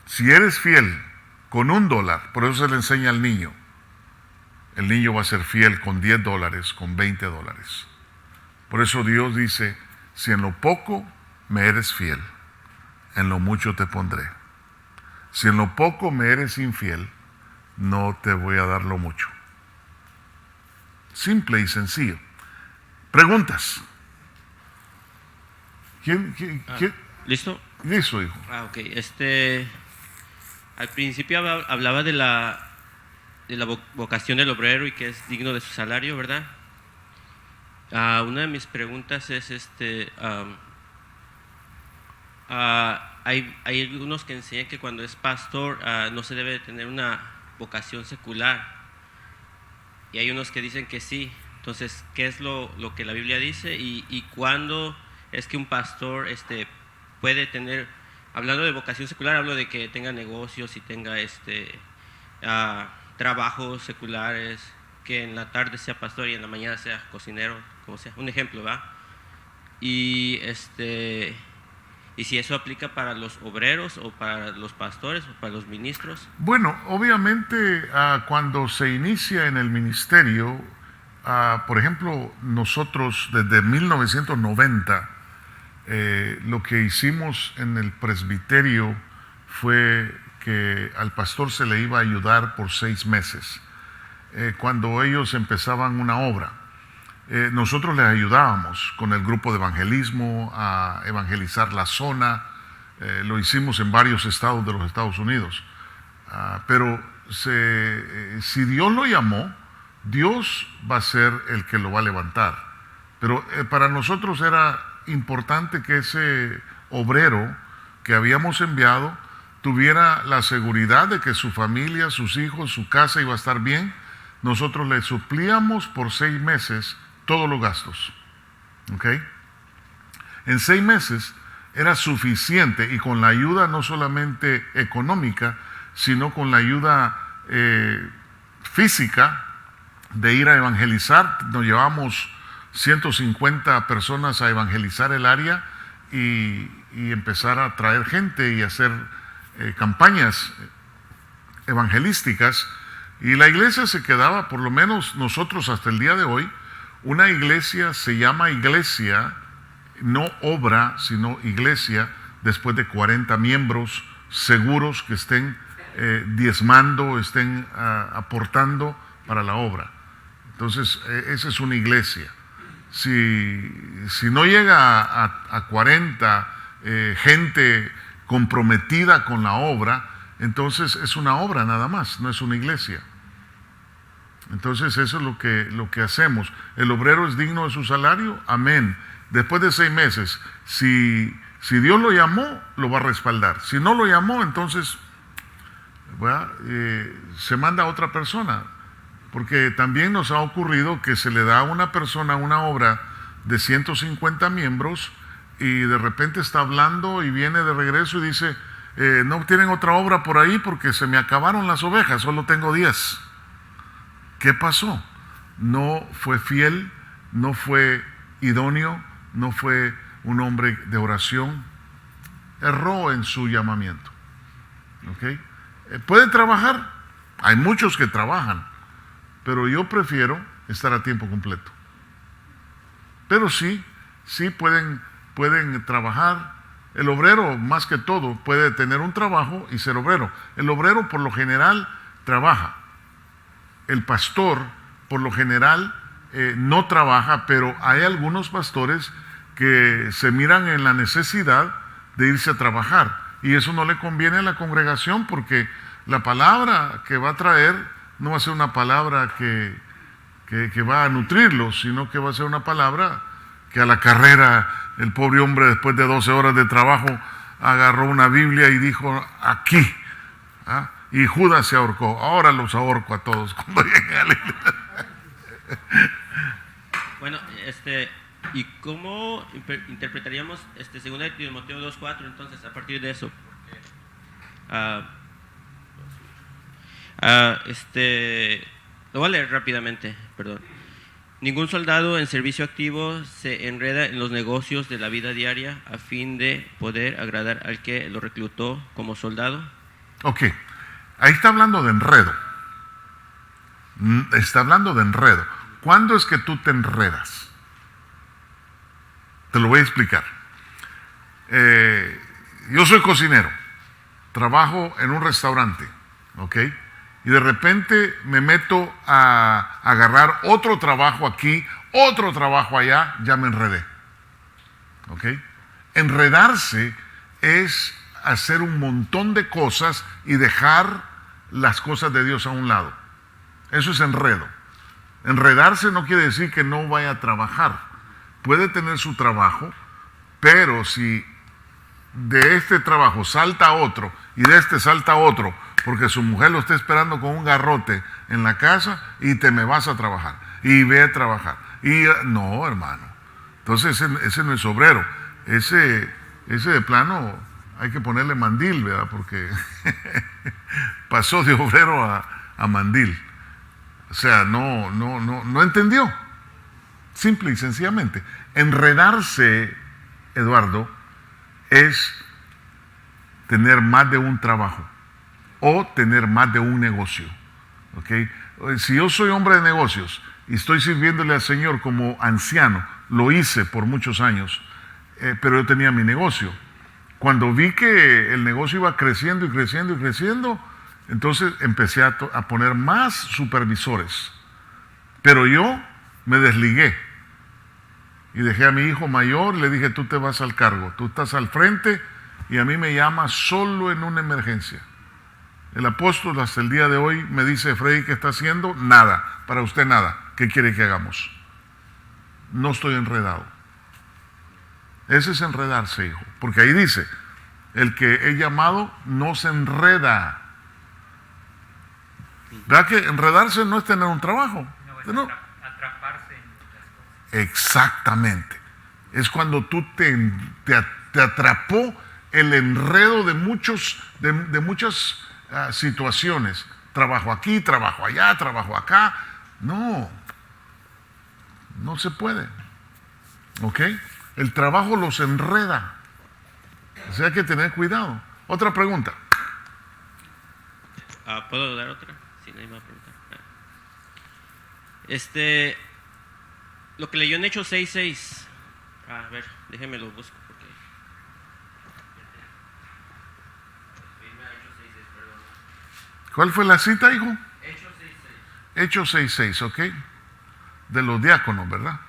S1: Si eres fiel con $1, por eso se le enseña al niño, el niño va a ser fiel con $10, con $20. Por eso Dios dice, si en lo poco me eres fiel, en lo mucho te pondré. Si en lo poco me eres infiel, no te voy a dar lo mucho. Simple y sencillo. Preguntas. ¿Quién?
S3: ¿Listo?
S1: Listo, hijo.
S3: Ok. Al principio hablaba de la vocación del obrero y que es digno de su salario, ¿verdad? Una de mis preguntas es, hay algunos que enseñan que cuando es pastor no se debe tener una vocación secular, y hay unos que dicen que sí. Entonces, ¿qué es lo que la Biblia dice? Y cuándo es que un pastor puede tener, hablando de vocación secular, hablo de que tenga negocios y tenga trabajos seculares, que en la tarde sea pastor y en la mañana sea cocinero, como sea, un ejemplo, ¿va? Y si eso aplica para los obreros o para los pastores o para los ministros.
S1: Bueno, obviamente cuando se inicia en el ministerio, por ejemplo, nosotros desde 1990, lo que hicimos en el presbiterio fue que al pastor se le iba a ayudar por 6 meses. Cuando ellos empezaban una obra, nosotros les ayudábamos con el grupo de evangelismo a evangelizar la zona. Lo hicimos en varios estados de los Estados Unidos. Pero si Dios lo llamó, Dios va a ser el que lo va a levantar. Pero para nosotros era importante que ese obrero que habíamos enviado tuviera la seguridad de que su familia, sus hijos, su casa iba a estar bien. Nosotros le suplíamos por 6 meses todos los gastos. ¿Okay? En 6 meses era suficiente, y con la ayuda no solamente económica, sino con la ayuda física de ir a evangelizar. Nos llevamos 150 personas a evangelizar el área y empezar a traer gente y hacer campañas evangelísticas. Y la iglesia se quedaba, por lo menos nosotros hasta el día de hoy, una iglesia se llama iglesia, no obra, sino iglesia, después de 40 miembros seguros que estén diezmando, estén aportando para la obra. Entonces, esa es una iglesia. Si no llega a 40 gente comprometida con la obra, entonces es una obra nada más, no es una iglesia. Entonces eso es lo que hacemos. El obrero es digno de su salario, amén. Después de 6 meses, si Dios lo llamó, lo va a respaldar. Si no lo llamó, entonces se manda a otra persona. Porque también nos ha ocurrido que se le da a una persona una obra de 150 miembros y de repente está hablando y viene de regreso y dice, no tienen otra obra por ahí porque se me acabaron las ovejas, solo tengo 10. ¿Qué pasó? No fue fiel, no fue idóneo, no fue un hombre de oración, erró en su llamamiento. ¿Okay? ¿Puede trabajar? Hay muchos que trabajan, pero yo prefiero estar a tiempo completo. Pero sí pueden trabajar. El obrero, más que todo, puede tener un trabajo y ser obrero. El obrero, por lo general, trabaja. El pastor, por lo general, no trabaja, pero hay algunos pastores que se miran en la necesidad de irse a trabajar. Y eso no le conviene a la congregación porque la palabra que va a traer no va a ser una palabra que va a nutrirlos, sino que va a ser una palabra que a la carrera el pobre hombre, después de 12 horas de trabajo, agarró una Biblia y dijo, aquí. ¿Ah? Y Judas se ahorcó. Ahora los ahorco a todos cuando lleguen a la iglesia.
S3: Bueno, ¿y cómo interpretaríamos 2 Timoteo 2:4 entonces a partir de eso? Lo voy a leer rápidamente, perdón. Ningún soldado en servicio activo se enreda en los negocios de la vida diaria a fin de poder agradar al que lo reclutó como soldado.
S1: Ok, ahí está hablando de enredo. Está hablando de enredo. ¿Cuándo es que tú te enredas? Te lo voy a explicar. Yo soy cocinero, trabajo en un restaurante, ¿ok? Y de repente me meto a agarrar otro trabajo aquí, otro trabajo allá, ya me enredé. ¿Ok? Enredarse es hacer un montón de cosas y dejar las cosas de Dios a un lado. Eso es enredo. Enredarse no quiere decir que no vaya a trabajar. Puede tener su trabajo, pero si de este trabajo salta otro y de este salta otro, porque su mujer lo está esperando con un garrote en la casa y te me vas a trabajar y ve a trabajar. Y no, hermano. Entonces ese no es obrero. Ese de plano hay que ponerle mandil, ¿verdad? Porque pasó de obrero a mandil. O sea, no entendió. Simple y sencillamente. Enredarse, Eduardo, es tener más de un trabajo o tener más de un negocio. ¿Okay? Si yo soy hombre de negocios y estoy sirviéndole al Señor como anciano, lo hice por muchos años, pero yo tenía mi negocio. Cuando vi que el negocio iba creciendo y creciendo y creciendo, entonces empecé a poner más supervisores. Pero yo me desligué y dejé a mi hijo mayor, le dije, tú te vas al cargo, tú estás al frente y a mí me llamas solo en una emergencia. El apóstol hasta el día de hoy me dice, Freddy, ¿qué está haciendo? Nada, para usted nada. ¿Qué quiere que hagamos? No estoy enredado. Ese es enredarse, hijo. Porque ahí dice, el que he llamado no se enreda. ¿Verdad que enredarse no es tener un trabajo?
S2: No, es atraparse en las cosas.
S1: Exactamente. Es cuando tú te atrapó el enredo de muchas situaciones. Trabajo aquí, trabajo allá, trabajo acá. No se puede. ¿Ok? El trabajo los enreda. O sea, hay que tener cuidado. Otra pregunta.
S3: ¿Puedo dar otra? Si no hay más preguntas. Lo que leyó en Hechos 6:6. A ver, déjenme lo busco. Porque...
S1: ¿Cuál fue la cita, hijo?
S3: Hechos 6:6.
S1: Hechos 6:6, ¿ok? De los diáconos, ¿verdad?